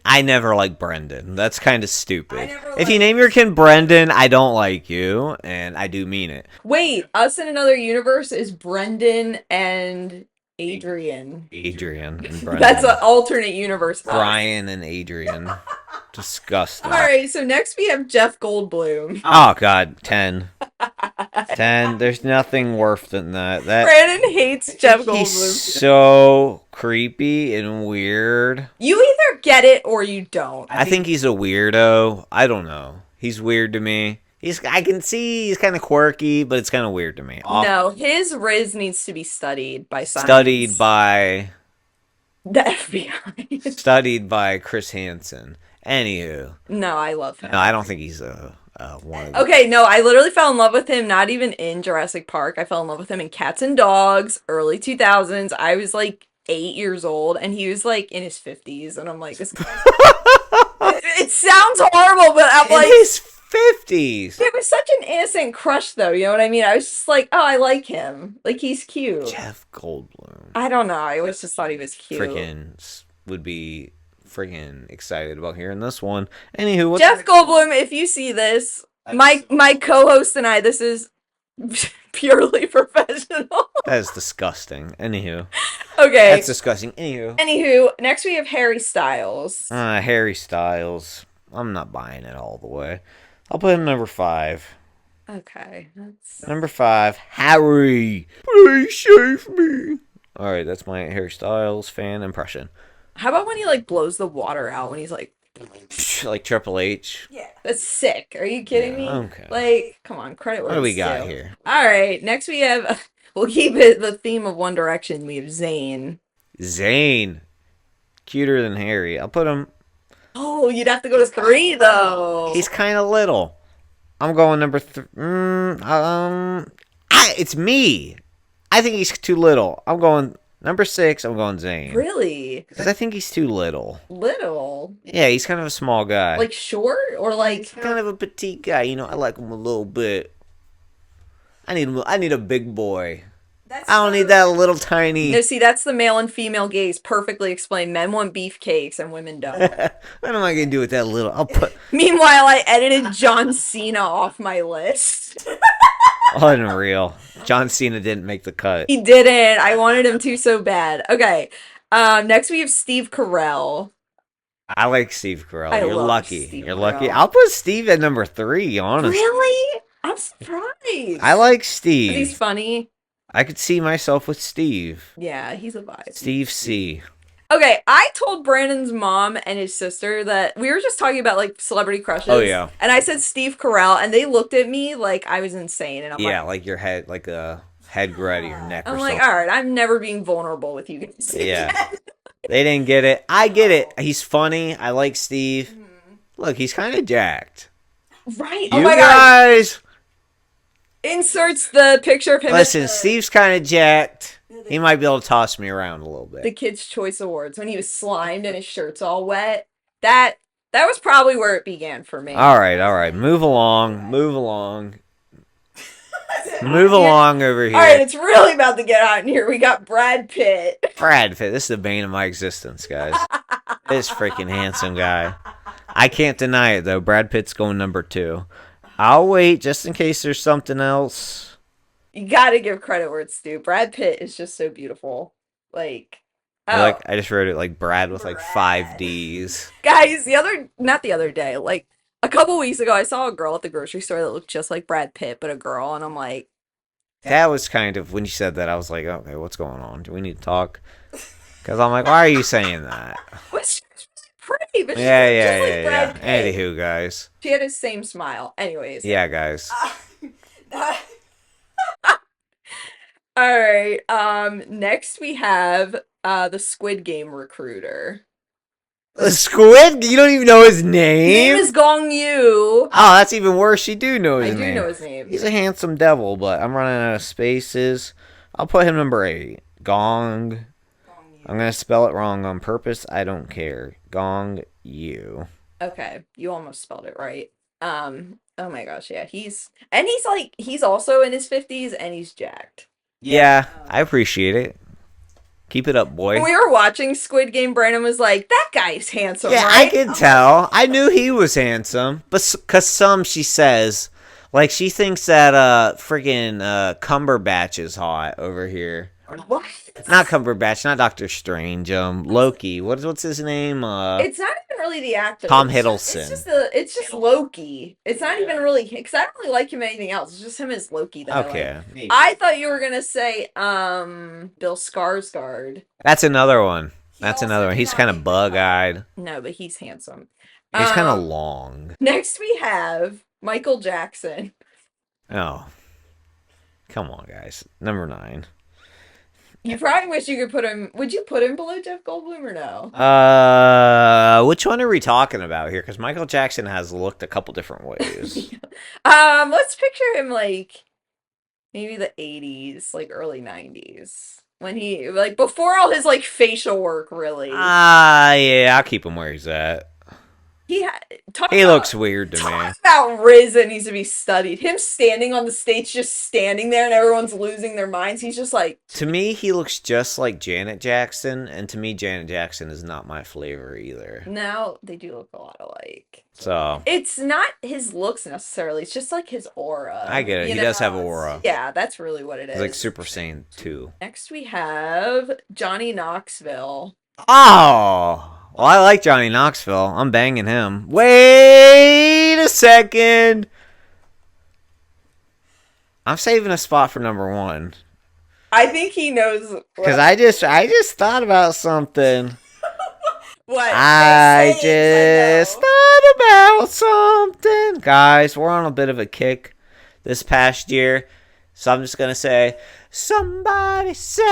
I never like Brendan. That's kind of stupid. If you name your kid Brendan, I don't like you, and I do mean it. Wait, Us in Another Universe is Brendan and Adrian. Adrian and Brendan. That's an alternate universe. Brian and Adrian. Disgusting. All right, so next we have Jeff Goldblum. Oh God, 10. 10. There's nothing worse than that. Brandon hates Jeff Goldblum. He's so creepy and weird. You either get it or you don't. I think he's a weirdo. I don't know. He's weird to me. I can see he's kind of quirky, but it's kind of weird to me. No, his Riz needs to be studied by science. Studied by the FBI. Studied by Chris Hansen. Anywho. No, I love him. No, I don't think he's one of them. Okay, no, I literally fell in love with him, not even in Jurassic Park. I fell in love with him in Cats and Dogs, early 2000s. I was like 8 years old, and he was like in his 50s, and I'm like, this it sounds horrible, but I'm like... In his 50s! It was such an innocent crush, though, you know what I mean? I was just like, oh, I like him. Like, he's cute. Jeff Goldblum. I don't know, I always just thought he was cute. Would be freaking excited about hearing this one. Anywho, Jeff Goldblum, if you see this, my co-host and I, this is purely professional. That is disgusting. Anywho. Okay. That's disgusting. Anywho, next we have Harry Styles. Harry Styles. I'm not buying it all the way. I'll put him number 5. Okay. That's... Number 5, Harry. Please save me. Alright, that's my Harry Styles fan impression. How about when he, like, blows the water out when he's, like... Like Triple H? Yeah. That's sick. Are you kidding me? Okay. Like, come on, credit where What do we it's got due. here? Alright, next we have... We'll keep it the theme of One Direction. We have Zayn. Zayn. Cuter than Harry. I'll put him... Oh, you'd have to go to 3, though. He's kind of little. I'm going number 3. It's me. I think he's too little. I'm going number 6. I'm going Zayn. Really? Because I think he's too little. Little? Yeah, he's kind of a small guy. Like short or like... He's kind of a petite guy. You know, I like him a little bit. I need a big boy. I don't need that little tiny... No, see, that's the male and female gaze perfectly explained. Men want beefcakes and women don't. What am I going to do with that little... I'll put... Meanwhile, I edited John Cena off my list. Unreal. John Cena didn't make the cut. He didn't. I wanted him to so bad. Okay. Next we have Steve Carell. I like Steve Carell. You're lucky. Steve You're Carell. lucky. I'll put Steve at number 3, honestly. Really? I'm surprised. I like Because he's Steve. funny. I could see myself with Steve. Yeah, he's a vibe. Steve C. Okay, I told Brandon's mom and his sister that we were just talking about like celebrity Oh crushes, yeah. and I said Steve Carell, and they looked at me like I was insane, and Yeah, like your head, like a head go out of your neck or I'm like, something. all right, I'm never being vulnerable with you guys Yeah. again. They didn't get it. I get it. He's funny. I like Steve. Look, he's kind of jacked. Right? Oh You my god! guys, Inserts the picture of him at listen, Steve's kind of jacked. He might be able to toss me around a little the bit. Kids' Choice Awards when he was slimed and his shirt's all wet. That that was probably where it began for me. All right. Move along. Move along. Move along over All right, here. it's really about to get hot in here. We got Brad Pitt. Brad Pitt. This is the bane of my existence, guys. This freaking handsome guy. I can't deny it, though. Brad Pitt's going number 2. I'll wait just in case there's something else. You gotta give credit where it's due. Brad Pitt is just so beautiful. Like, oh, I just wrote it like Brad with like 5 D's. guys, not the other day, like a couple weeks ago, I saw a girl at the grocery store that looked just like Brad Pitt, but a girl, and I'm like, That was kind of, when you said that, I was like, okay, what's going on? Do we need to talk? Because I'm like, why are you saying that? what's she was really pretty, but she Yeah, looked yeah, just like yeah, Brad yeah. Pitt. Anywho, guys. She had his same smile. Anyways. Yeah, guys. All right. Next we have the Squid Game recruiter. The squid? You don't even know his His name name? is Gong Yu. Oh, that's even worse. You do know his I do name. know his name. He's a handsome devil, but I'm running out of spaces. I'll put him number 8. Gong. I'm going to spell it wrong on purpose. I don't care. Gong Yu. Okay, you almost spelled it right. Oh my gosh, yeah, he's also in his 50s and he's jacked. Yeah, I appreciate it. Keep it up, boy. When we were watching Squid Game, Brandon was like, "That guy's handsome, Yeah, right?" I could tell. I knew he was handsome, but because she says, like she thinks that friggin' Cumberbatch is hot over here. What? Not Cumberbatch, not Doctor Strange. Loki. What's his name? It's not even really the actor. Tom It's Hiddleston. it's just Loki. It's not even really because I don't really like him anything else. It's just him as Loki that I like. Okay, I thought you were gonna say Bill Skarsgård. that's another one. That's another one. He's kind of bug-eyed. No, but he's handsome. He's kind of long. Next we have Michael Jackson. Oh, come on, guys. Number 9. You probably wish you could put him. Would you put him below Jeff Goldblum or no? Which one are we talking about here? Because Michael Jackson has looked a couple different ways. Let's picture him like maybe the 80s, like early 90s. When he like before all his like facial work really. Yeah, I'll keep him where he's at. He looks weird to me. Talk about Riz that needs to be studied. Him standing on the stage, just standing there, and everyone's losing their minds. He's just like. To me, he looks just like Janet Jackson, and to me, Janet Jackson is not my flavor either. No, they do look a lot alike. So it's not his looks necessarily. It's just like his aura. I get it. He does have aura. Yeah, that's really what it is. He's like Super Saiyan 2. Next we have Johnny Knoxville. Oh. Well, I like Johnny Knoxville. I'm banging him. Wait a second. I'm saving a spot for number 1. I think he knows. Because I just thought about something. What? I just thought about something. Guys, we're on a bit of a kick this past year. So I'm just going to say, somebody save me.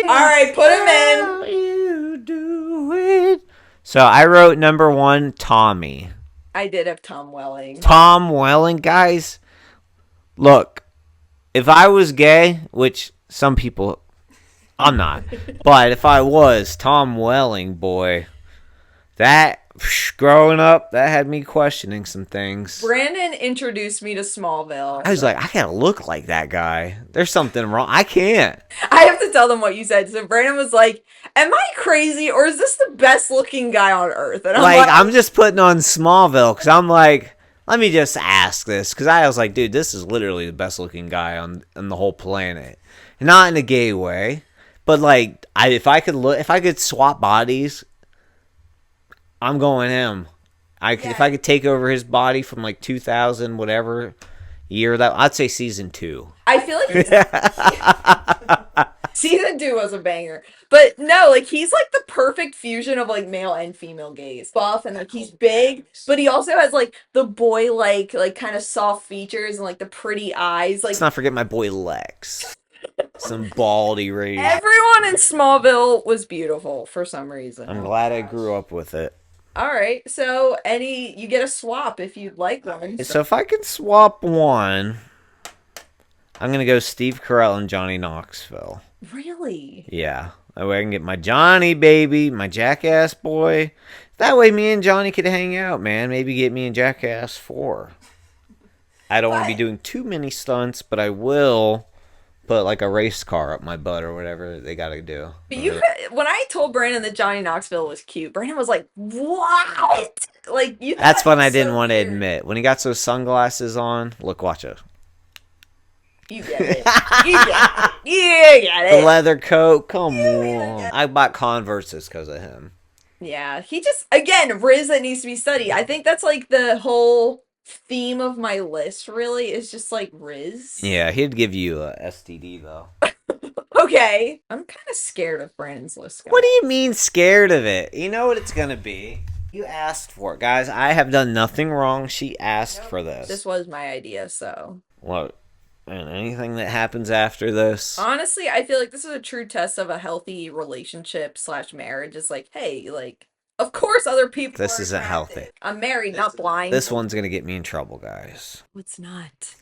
All right, put him in. You do it. So I wrote number 1, Tommy. I did have Tom Welling. Tom Welling, guys. Look, if I was gay, which some people, I'm not, but if I was, Tom Welling, boy, that growing up, that had me questioning some things. Brandon introduced me to Smallville. I was like, I gotta look like that guy. There's something wrong. I can't. I have to tell them what you said. So Brandon was like, "Am I crazy, or is this the best looking guy on earth?" And I'm just putting on Smallville because I'm like, let me just ask this, because I was like, dude, this is literally the best looking guy on the whole planet, not in a gay way, but like, if I could swap bodies, I'm going him. If I could take over his body from like 2000 whatever year that I'd say season 2. I feel like season 2 was a banger. But no, like he's like the perfect fusion of like male and female gaze. Buff and like he's big, but he also has like the boy like kind of soft features and like the pretty eyes. Like Let's not forget my boy Lex. Some baldy rage. everyone in Smallville was beautiful for some reason. I'm glad I grew up with it. All right, so you get a swap if you'd like one. So if I could swap one, I'm gonna go Steve Carell and Johnny Knoxville. Really? Yeah. That way I can get my Johnny baby, my Jackass boy. That way me and Johnny could hang out, man. Maybe get me in Jackass 4. I don't want to be doing too many stunts, but I will put like a race car up my butt or whatever they gotta do. But when I told Brandon that Johnny Knoxville was cute, Brandon was like, "What?" Like you. That's when I didn't want to admit. When he got those sunglasses on, look, watch it. You get it. You get it. You get it. The leather coat, come on. I bought Converses because of him. Yeah, he just again Riz that needs to be studied. I think that's like the whole theme of my list. Really, is just like Riz. Yeah, he'd give you a STD though. Okay, I'm kind of scared of Brandon's list. Guys. What do you mean scared of it? You know what it's gonna be. You asked for it, guys. I have done nothing wrong. She asked for this. This was my idea, so. What? And anything that happens after this? Honestly, I feel like this is a true test of a healthy relationship / marriage. It's like, hey, like, of course other people. This isn't healthy. I'm married, not blind. This one's gonna get me in trouble, guys. It's not.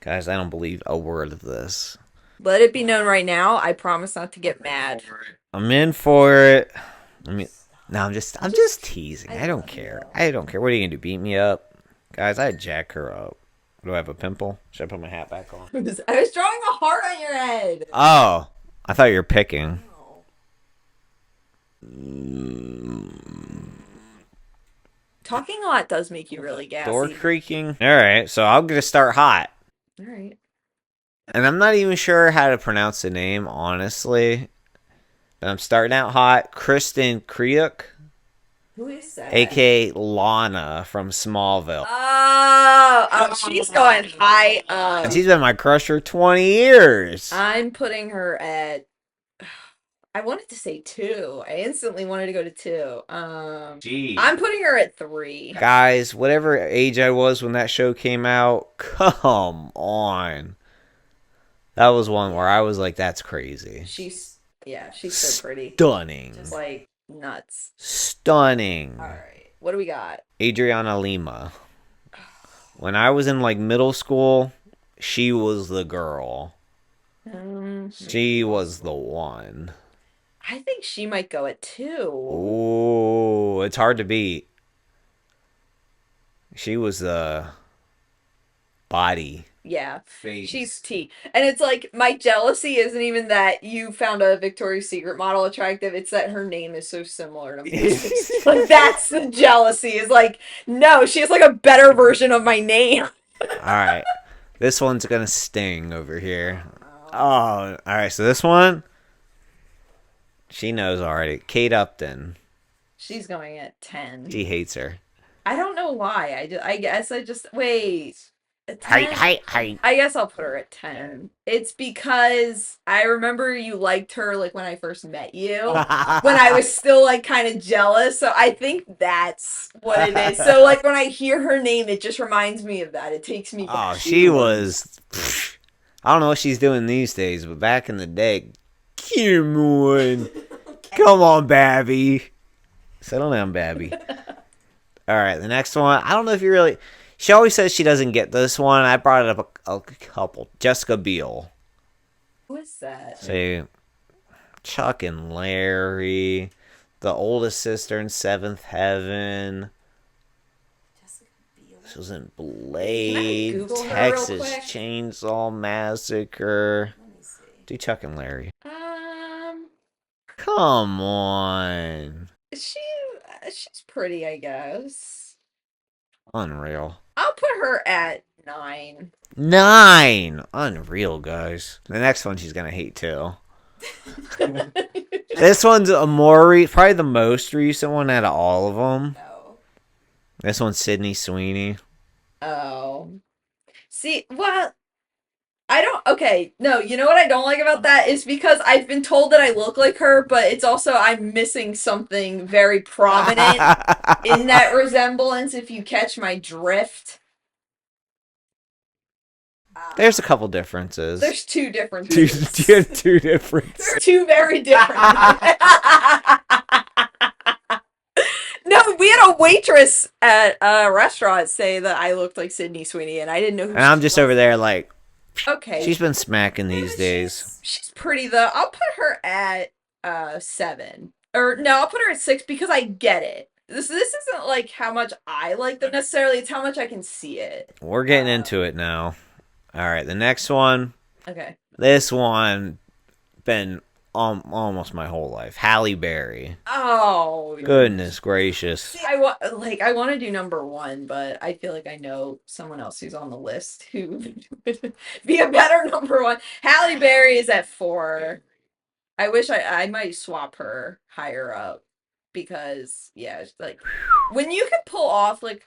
Guys, I don't believe a word of this. Let it be known right now. I promise not to get mad. I'm in for it. I mean, no, I'm just teasing. I don't care. I don't care. What are you gonna do? Beat me up, guys? I'd jack her up. Do I have a pimple? Should I put my hat back on? I was drawing a heart on your head. Oh, I thought you were picking. Talking a lot does make you really gassy. Door creaking. All right, so I'm gonna start hot. All right. And I'm not even sure how to pronounce the name, honestly. But I'm starting out hot. Kristen Kriuk. Who is that? A.K.A. Lana from Smallville. Oh, she's going high up. And she's been my crush for 20 years. I'm putting her at... I wanted to say 2. I instantly wanted to go to 2. I'm putting her at 3. Guys, whatever age I was when that show came out, come on. That was one where I was like, that's crazy. She's so pretty. Stunning. Just like nuts. Stunning. All right. What do we got? Adriana Lima. When I was in like middle school, she was the girl. She was the one. I think she might go at 2. Ooh, it's hard to beat. She was the body. Yeah. Face. She's T. And it's like, my jealousy isn't even that you found a Victoria's Secret model attractive, it's that her name is so similar to me. Like, that's the jealousy, is like, no, she has like a better version of my name. Alright. This one's gonna sting over here. Oh, alright, so this one, she knows already. Kate Upton. She's going at 10. She hates her. I don't know why. I guess I just... Wait. Hi. I guess I'll put her at 10. It's because I remember you liked her like when I first met you. When I was still like kind of jealous. So I think that's what it is. So like when I hear her name, it just reminds me of that. It takes me back. Oh, she was... I don't know what she's doing these days, but back in the day... Come on. Come on, Babby. Settle down, Babby. Alright, the next one. I don't know if you really... She always says she doesn't get this one. I brought it up a couple. Jessica Biel. Who is that? Say, Chuck and Larry. The oldest sister in Seventh Heaven. Jessica Biel. She was in Blade. Google her Texas real quick? Chainsaw Massacre. Let me see. Do Chuck and Larry. Come on. She's pretty, I guess. Unreal. I'll put her at 9. 9. Unreal, guys. The next one she's gonna hate too. This one's a more probably the most recent one out of all of them. No. This one's Sydney Sweeney. Oh. See, well, I don't. Okay, no, you know what I don't like about that is because I've been told that I look like her, but it's also I'm missing something very prominent in that resemblance, if you catch my drift. There's a couple differences. There's two Two, differences. you have two differences. They're two very different. No, we had a waitress at a restaurant say that I looked like Sydney Sweeney, and I didn't know who And I'm she just was. over there like, Okay, she's been smacking these days. she's pretty though. I'll put her at 7, or no, I'll put her at 6 because I get it. This isn't like how much I like them necessarily. It's how much I can see it. We're getting into it now. All right, the next one. Okay. This one been almost my whole life. Halle Berry. Oh Goodness gracious. See, I want to do number 1, but I feel like I know someone else who's on the list who would be a better number 1. Halle Berry is at 4. I wish I might swap her higher up because yeah, it's like when you can pull off like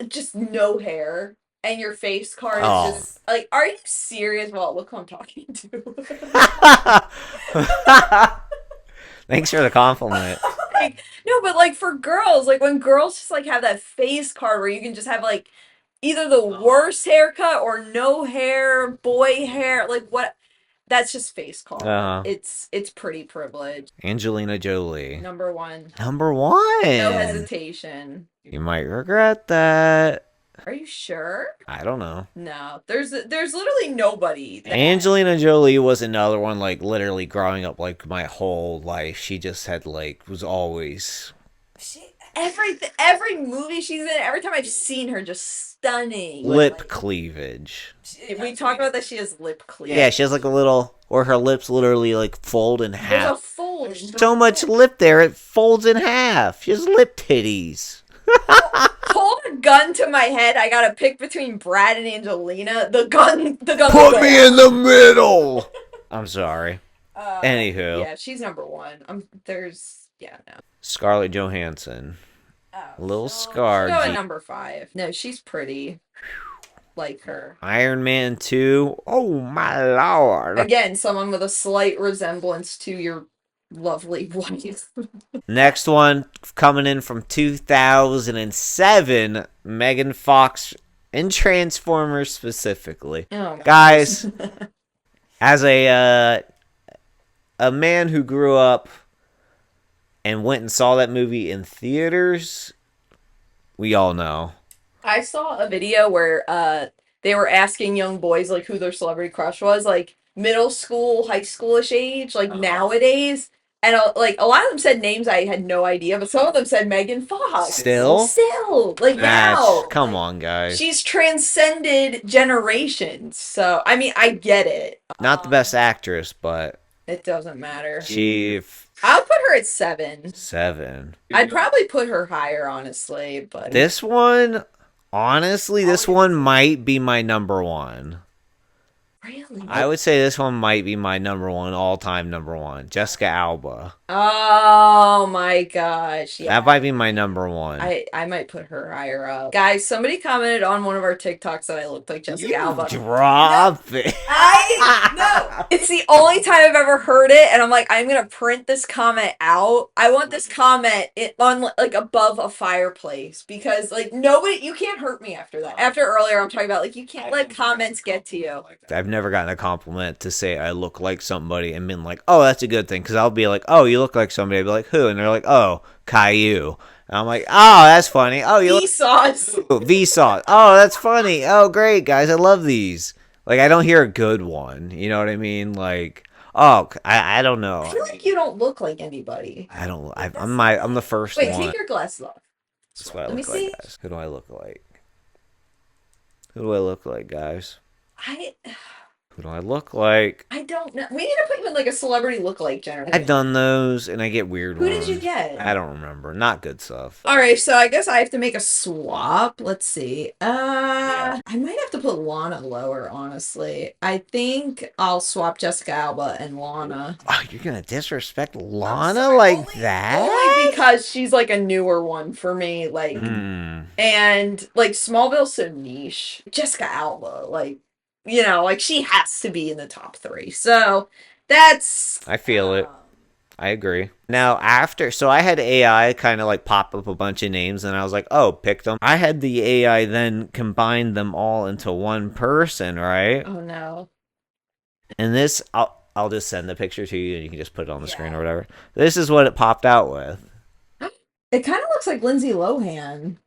just no hair and your face card is Oh. just like, are you serious? Well, look who I'm talking to. Thanks for the compliment. Like, no, but like for girls, like when girls just like have that face card where you can just have like either the worst haircut or no hair, boy hair, like what that's just face card. It's pretty privileged. Angelina Jolie. Number 1. Number 1. No hesitation. You might regret that. Are you sure? I don't know. No. There's literally nobody. Angelina Jolie was another one, like, literally growing up, like, my whole life. She just had, like, was always... Every movie she's in, every time I've seen her, just stunning. Lip cleavage. We talk about that she has lip cleavage. Yeah, she has, like, a little... Or her lips literally, like, fold in There's a half. fold. So much lip there, it folds in half. She has lip titties. Hold a gun to my head. I gotta pick between Brad and Angelina. The gun. Put me in the middle! I'm sorry. Anywho. Yeah, she's number 1. No. Scarlett Johansson. Oh, Little scar. Go at number 5. No, she's pretty. Like her. Iron Man 2. Oh my lord. Again, someone with a slight resemblance to your lovely wife. Next one coming in from 2007. Megan Fox in Transformers specifically. Oh, guys, as a man who grew up and went and saw that movie in theaters, we all know. I saw a video where they were asking young boys like who their celebrity crush was, like middle school, high schoolish age, like nowadays. And like a lot of them said names I had no idea, but some of them said Megan Fox. Still, like now. Come on, guys. She's transcended generations, so I mean I get it. Not the best actress, but it doesn't matter. I'll put her at 7. 7. I'd probably put her higher, honestly, but this one, honestly, this one might be my number 1. Really? I would say this one might be my number 1, all-time number 1. Jessica Alba. Oh my gosh. Yeah. That might be my number 1. I might put her higher up. Guys, somebody commented on one of our TikToks that I looked like Jessica Alba. Drop it. No. It's the only time I've ever heard it, and I'm like, I'm gonna print this comment out. I want this comment on like above a fireplace because like nobody, you can't hurt me after that. After earlier, I'm talking about like you can't let comments get to you. I've never gotten a compliment to say I look like somebody and been like, oh, that's a good thing. Because I'll be like, oh, you look like somebody. I'll be like, who? And they're like, oh, Caillou. And I'm like, oh, that's funny. Oh, you Vsauce. Vsauce. Oh, that's funny. Oh, great, guys. I love these. Like, I don't hear a good one. You know what I mean? Like, oh, I don't know. I feel like you don't look like anybody. I'm the first one. Wait, take your glasses off. That's what I look like, guys. Who do I look like? Who do I look like, guys? Who do I look like? I don't know. We need to put you in like a celebrity lookalike I've generator. done those, and I get weird Who did you ones. get? I don't remember. Not good stuff. All right, so I guess I have to make a swap. Let's see. I might have to put Lana lower, honestly. I think I'll swap Jessica Alba and Lana. Oh, you're gonna disrespect I'm Lana sorry, like only that? because she's like a newer one for me. Like, Hmm. and like Smallville's so niche. Jessica Alba, like, like she has to be in the top three. So that's I feel it. I agree. Now, so I had AI kind of like pop up a bunch of names, and I was like, oh, pick them. I had the AI then combine them all into one person, right? oh no. And this, I'll just send the picture to you, and you can just put it on the screen or whatever. This is what it popped out with. It kind of looks like Lindsay Lohan.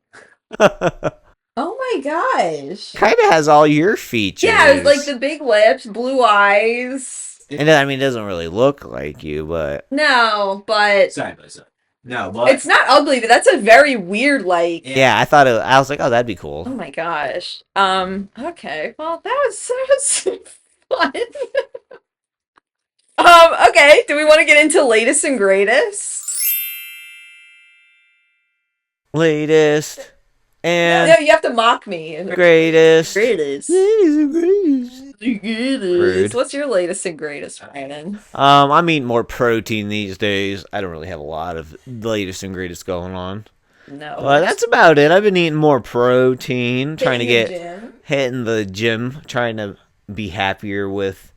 Oh my gosh. Kind of has all your features. Yeah, it's like the big lips, blue eyes. And I mean, it doesn't really look like you, but No, but Side by side. No, but it's not ugly, but that's a very weird like. yeah, I was like, oh, that'd be cool. Oh my gosh. Okay. Well, that was fun. Okay. Do we want to get into latest and greatest? Latest and No, you have to mock me. greatest. Greatest. Latest and greatest. Greatest. What's your latest and greatest, Brandon? I'm eating more protein these days. I don't really have a lot of latest and greatest going on. No. But that's about it. I've been eating more protein, trying to Hitting the get gym. hitting the gym, trying to be happier with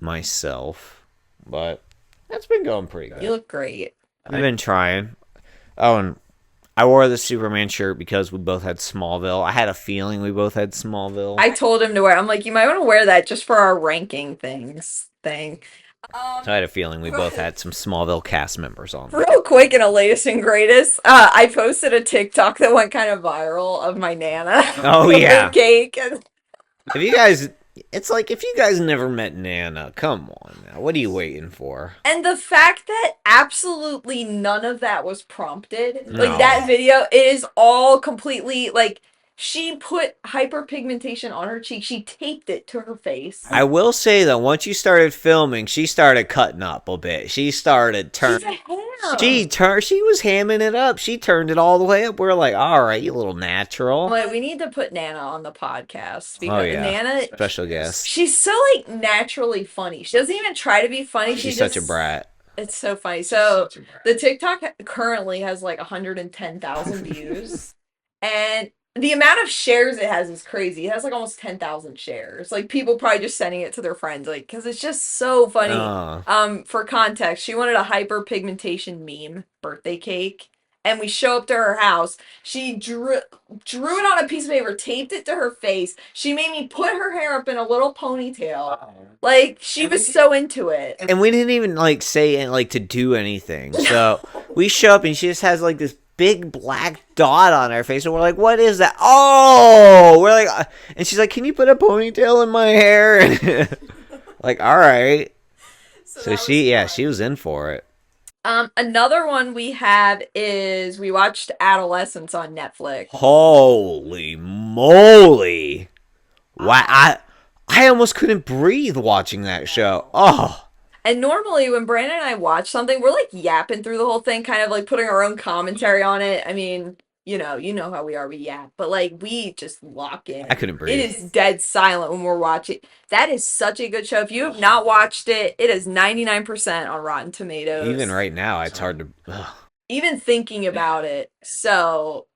myself. But that's been going pretty You good. look great. I've been trying. Oh, and I wore the Superman shirt because we both had Smallville. I had a feeling we both had Smallville. I told him to wear. I'm like, you might want to wear that just for our ranking thing. So I had a feeling we both had some Smallville cast members on. Real quick in a latest and greatest, I posted a TikTok that went kind of viral of my Nana. Oh, with yeah. the cake. And If you guys, it's like if you guys never met Nana, come on now. What are you waiting for? the fact that absolutely none of that was prompted. No. Like that video, it is all completely like she put hyperpigmentation on her cheek. She taped it to her face. I will say though, once you started filming, she started cutting up a bit. She started She's a turning. ham. She was hamming it up. She turned it all the way up. We're like, all right, you little natural. Like, we need to put Nana on the podcast because Oh, yeah. Nana, Special guest. she's so like naturally funny. She doesn't even try to be funny. She's She such a just- brat. It's so funny. So the TikTok currently has like 110,000 views, and the amount of shares it has is crazy. It has like almost 10,000 shares. Like people probably just sending it to their friends, like because it's just so funny. For context, she wanted a hyperpigmentation meme birthday cake, and we show up to her house. She drew it on a piece of paper, taped it to her face. She made me put her hair up in a little ponytail. Like she was so into it. And we didn't even like say like to do anything. So we show up and she just has like this big black dot on her face, and we're like, "What is that?" Oh, we're like, and she's like, "Can you put a ponytail in my hair?" Like, all right. So she was in for it. Another one we have is we watched Adolescence on Netflix. Holy moly! Wow, I almost couldn't breathe watching that show. Oh. And normally when Brandon and I watch something, we're like yapping through the whole thing, kind of like putting our own commentary on it. I mean, you know how we are, we yap, but like we just lock in. I couldn't breathe. It is dead silent when we're watching. That is such a good show. If you have not watched it, it is 99% on Rotten Tomatoes. Even right now, it's hard to. Even thinking about it. So.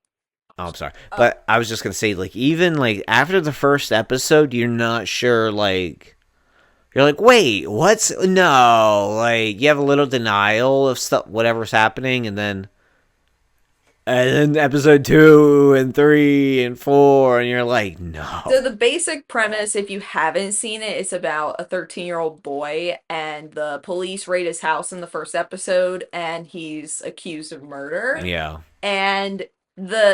Oh, I'm sorry, but I was just gonna say, like, even like after the first episode, you're not sure, like. You're like, wait, what's no? Like, you have a little denial of stuff, whatever's happening, and then episode 2 and 3 and 4, and you're like, no. So the basic premise, if you haven't seen it, it's about a 13-year-old boy, and the police raid his house in the first episode, and he's accused of murder. Yeah. And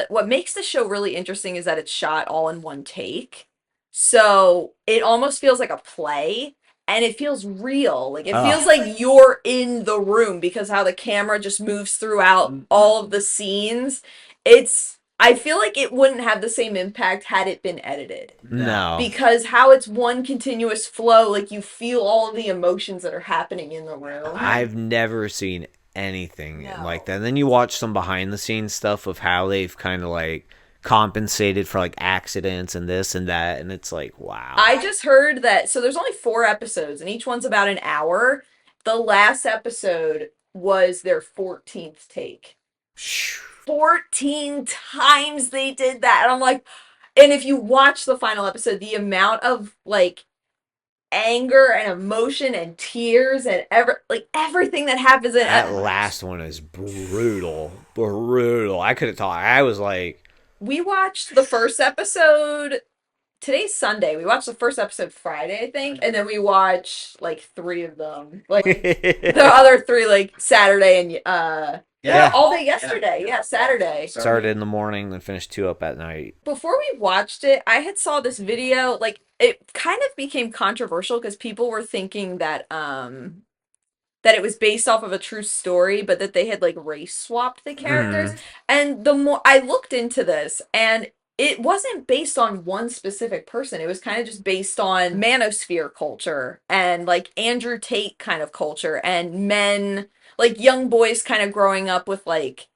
what makes the show really interesting is that it's shot all in one take. So it almost feels like a play. And it feels real. Like, it feels like you're in the room because how the camera just moves throughout all of the scenes. It's I feel like it wouldn't have the same impact had it been edited. No. Because how it's one continuous flow, like you feel all of the emotions that are happening in the room. I've never seen anything like No. that. And then you watch some behind the scenes stuff of how they've kind of like compensated for like accidents and this and that, and it's like, wow. I just heard that, so there's only 4 episodes and each one's about an hour. The last episode was their 14th take. 14 times they did that. And I'm like, and if you watch the final episode, the amount of like anger and emotion and tears and everything that happens in That last one is brutal. Brutal. I couldn't talk. I was like, we watched the first episode. Today's Sunday. We watched the first episode Friday, I think, and then we watched like 3 of them. Like the other 3 like Saturday and Yeah. all day yesterday. Yeah, Saturday. Started in the morning, then finished 2 up at night. Before we watched it, I had saw this video, like it kind of became controversial because people were thinking that it was based off of a true story, but that they had like race swapped the characters. And the more I looked into this, and it wasn't based on one specific person. It was kind of just based on manosphere culture and like Andrew Tate kind of culture and men, like young boys kind of growing up with like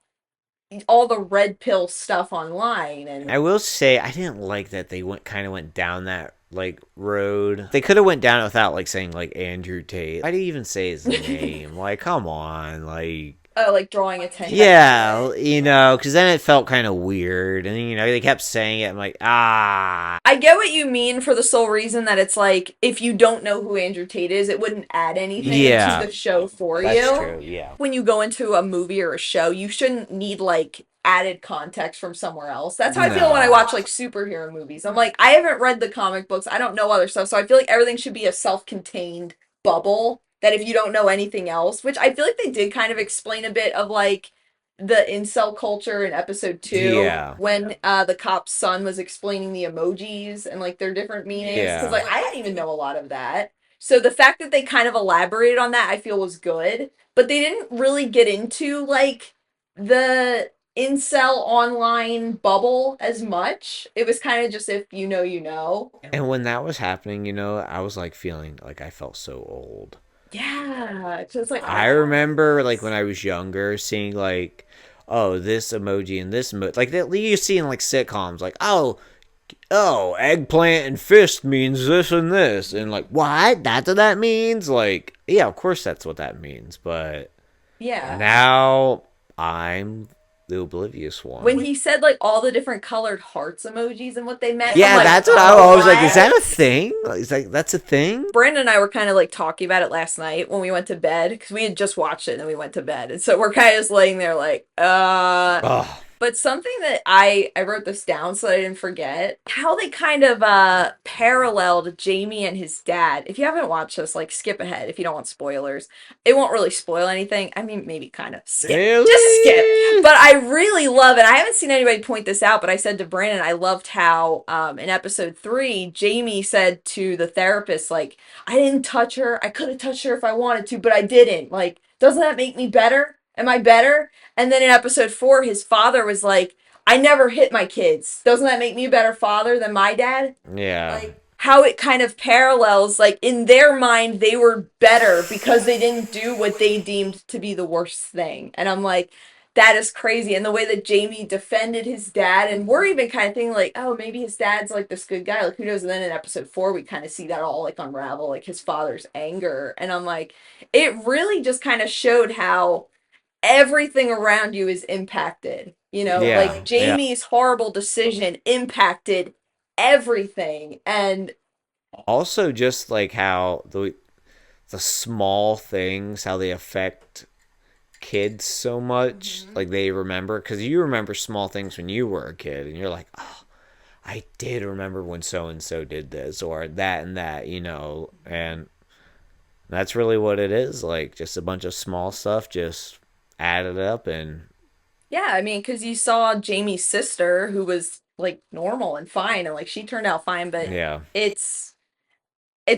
all the red pill stuff online. And I will say I didn't like that they went down that like road. They could have went down without like saying like Andrew Tate. Why do you even say his name? Like, come on, like. like drawing attention. Yeah, because then it felt kind of weird, and they kept saying it. I'm like, ah. I get what you mean for the sole reason that it's like if you don't know who Andrew Tate is, it wouldn't add anything to the show for That's you. true. Yeah. When you go into a movie or a show, you shouldn't need like added context from somewhere else. That's how I feel when I watch like superhero movies. I'm like, I haven't read the comic books, I don't know other stuff, so I feel like everything should be a self-contained bubble that if you don't know anything else, which I feel like they did kind of explain a bit of like the incel culture in episode 2 Yeah. when the cop's son was explaining the emojis and like their different meanings, because like I didn't even know a lot of that. So the fact that they kind of elaborated on that I feel was good, but they didn't really get into like the incel online bubble as much. It was kind of just if you know, you know. And when that was happening, I was like feeling like I felt so old. Yeah, just like I remember like when I was younger seeing like, oh, this emoji and this emoji, like that you see in like sitcoms, like, oh, eggplant and fist means this and this, and like, what? That's what that means? Like, yeah, of course that's what that means, but yeah. now I'm the oblivious one. When he said like all the different colored hearts emojis and what they meant, yeah, like, that's what I was like. Is that a thing? Is like that's a thing? Brandon and I were kind of like talking about it last night when we went to bed because we had just watched it and then we went to bed, and so we're kind of just laying there like, Ugh. But something that I wrote this down so I didn't forget, how they kind of paralleled Jamie and his dad. If you haven't watched this, like skip ahead if you don't want spoilers. It won't really spoil anything. I mean, maybe kind of skip. Really? Just skip. But I really love it. I haven't seen anybody point this out, but I said to Brandon, I loved how in episode 3, Jamie said to the therapist, like, I didn't touch her. I could have touched her if I wanted to, but I didn't. Like, doesn't that make me better? Am I better? And then in episode 4, his father was like, I never hit my kids. Doesn't that make me a better father than my dad? Yeah. Like, how it kind of parallels, like, in their mind, they were better because they didn't do what they deemed to be the worst thing. And I'm like, that is crazy. And the way that Jamie defended his dad, and we're even kind of thinking, like, oh, maybe his dad's, like, this good guy. Like, who knows? And then in episode 4, we kind of see that all, like, unravel, like, his father's anger. And I'm like, it really just kind of showed how everything around you is impacted. Like Jamie's horrible decision impacted everything. And also just like how the small things, how they affect kids so much. Like they remember, because you remember small things when you were a kid and you're like, oh, I did remember when so and so did this or that and that, and that's really what it is. Like just a bunch of small stuff just added up. And yeah, I mean, because you saw Jamie's sister who was like normal and fine, and like she turned out fine, but yeah, it's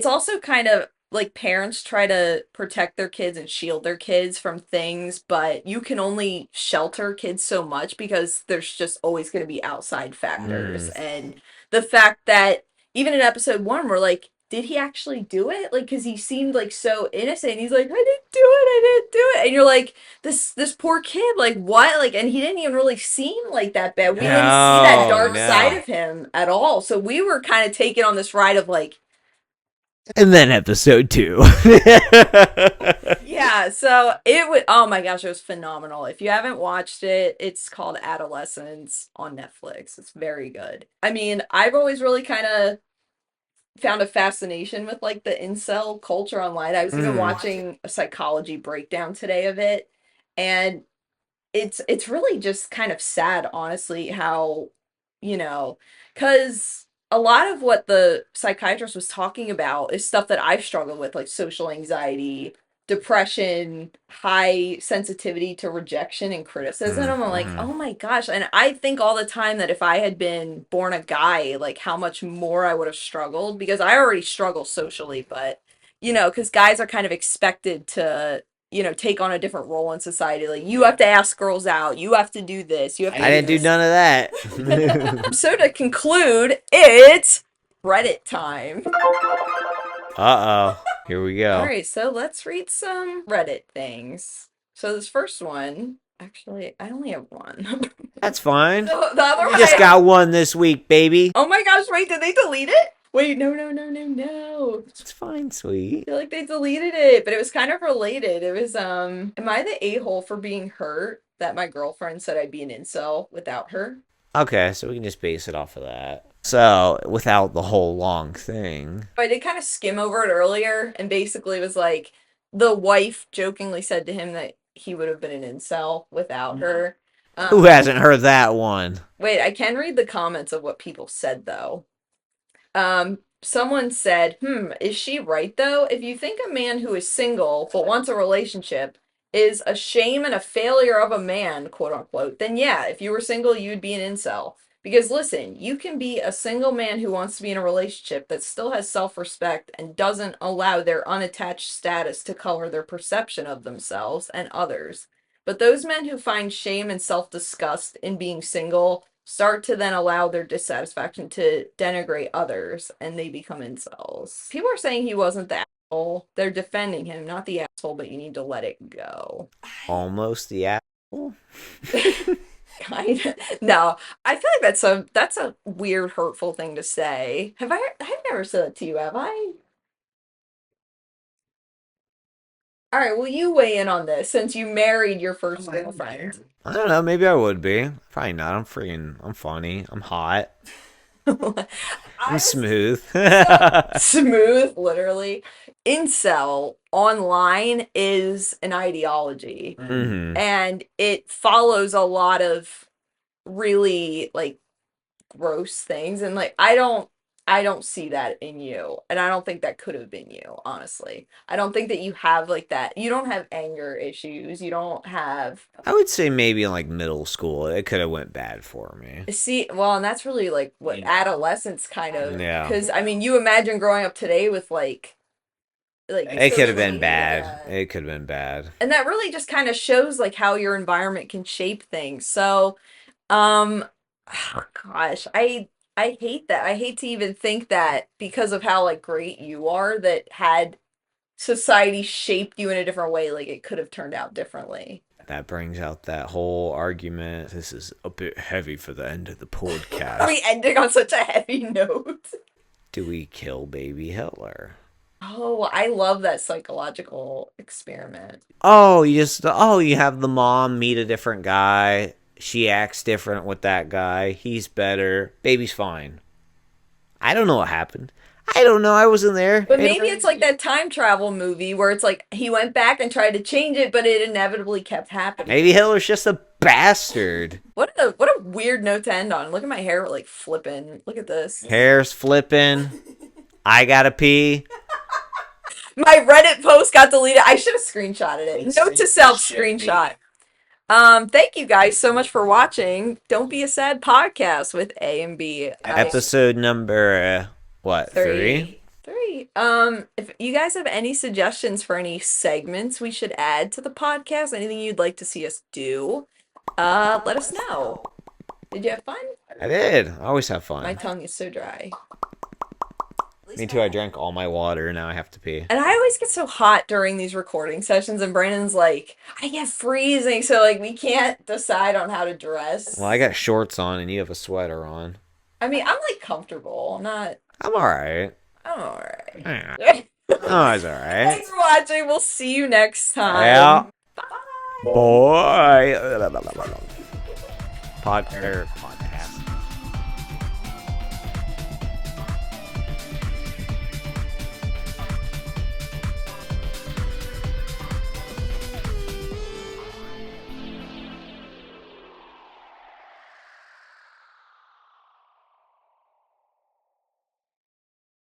also kind of like parents try to protect their kids and shield their kids from things, but you can only shelter kids so much because there's just always going to be outside factors. Mm. And the fact that even in episode 1, we're like, did he actually do it? Like, because he seemed like so innocent. He's like, I didn't do it. I didn't do it. And you're like, this poor kid, like what? Like, and he didn't even really seem like that bad. We didn't see that No, dark side no. of him at all. So we were kind of taken on this ride of like, And then episode 2. yeah, so it would, oh my gosh, it was phenomenal. If you haven't watched it, it's called Adolescence on Netflix. It's very good. I mean, I've always really kind of found a fascination with like the incel culture online. I was even Mm. watching a psychology breakdown today of it, and it's really just kind of sad, honestly, how, you know, because a lot of what the psychiatrist was talking about is stuff that I've struggled with, like social anxiety, depression, high sensitivity to rejection and criticism. I'm like, Mm-hmm. oh my gosh. And I think all the time that if I had been born a guy, like how much more I would have struggled because I already struggle socially, but because guys are kind of expected to take on a different role in society. Like, you have to ask girls out, you have to do this, you have to I do didn't do this. none of that. So, to conclude, it's Reddit time. Uh-oh. Here we All go. right, so let's read some Reddit things. So, this first one, actually, I only have one. That's fine. The other You one, just got one this week, baby. oh my gosh, wait, did they delete it? Wait, no, no, no, no, no. It's fine, I sweet. feel like they deleted it, but it was kind of related. It was, am I the a-hole for being hurt that my girlfriend said I'd be an incel without her? Okay, so we can just base it off of that. So, without the whole long thing. I did kind of skim over it earlier and basically was like, the wife jokingly said to him that he would have been an incel without her. Who hasn't heard that one? Wait, I can read the comments of what people said though. Someone said, is she right though? If you think a man who is single but wants a relationship is a shame and a failure of a man, quote unquote, then yeah, if you were single, you'd be an incel. Because listen, you can be a single man who wants to be in a relationship that still has self respect and doesn't allow their unattached status to color their perception of themselves and others. But those men who find shame and self disgust in being single start to then allow their dissatisfaction to denigrate others and they become incels. People are saying he wasn't the asshole. They're defending him, not the asshole, but you need to let it go. Almost the apple? Kind of. No, I feel like that's a weird, hurtful thing to say. I've never said that to you, have I? All right, will you weigh in on this since you married your first girlfriend? I don't know, maybe I would be. Probably not. I'm funny. I'm hot. I'm I smooth. smooth, literally. Incel online is an ideology, Mm-hmm. and it follows a lot of really like gross things, and like I don't see that in you, and I don't think that could have been you, honestly. I don't think that you have like that. You don't have anger issues. You don't have. I would say maybe in like middle school, it could have went bad for me. See, well, and that's really like what adolescence kind of, Yeah. because I mean, you imagine growing up today with like It could have social been bad. media. It could have been bad. And that really just kind of shows like how your environment can shape things. So, um, oh, gosh, I hate that. I hate to even think that because of how like great you are, that had society shaped you in a different way, like it could have turned out differently. That brings out that whole argument. This is a bit heavy for the end of the Are podcast. we ending on such a heavy note? Do we kill baby Hitler? Oh, I love that psychological experiment. You have the mom meet a different guy. She acts different with that guy. He's better. Baby's fine. I don't know what happened. I don't know. I wasn't there. But maybe it's like that time travel movie where it's like he went back and tried to change it, but it inevitably kept happening. Maybe Hitler's just a bastard. What a weird note to end on. Look at my hair like flipping. Look at this. Hair's flipping. I gotta pee. My Reddit post got deleted. I should have screenshotted it. Note to self, screenshot. Thank you guys so much for watching. Don't Be a Sad podcast with A and B. Episode number, what, 3? Three. Three. If you guys have any suggestions for any segments we should add to the podcast, anything you'd like to see us do, let us know. Did you have fun? I did. I always have My fun. tongue is so dry. Me too. I drank all my water. Now I have to pee. And I always get so hot during these recording sessions, and Brandon's like, I get freezing, so like we can't decide on how to Well, dress. I got shorts on and you have a sweater on. I mean, I'm like comfortable. I'm not. I'm alright. I'm alright. Yeah. Oh, it's alright. Thanks for watching. We'll see you next Yeah. time. Bye. Boy. Podcast.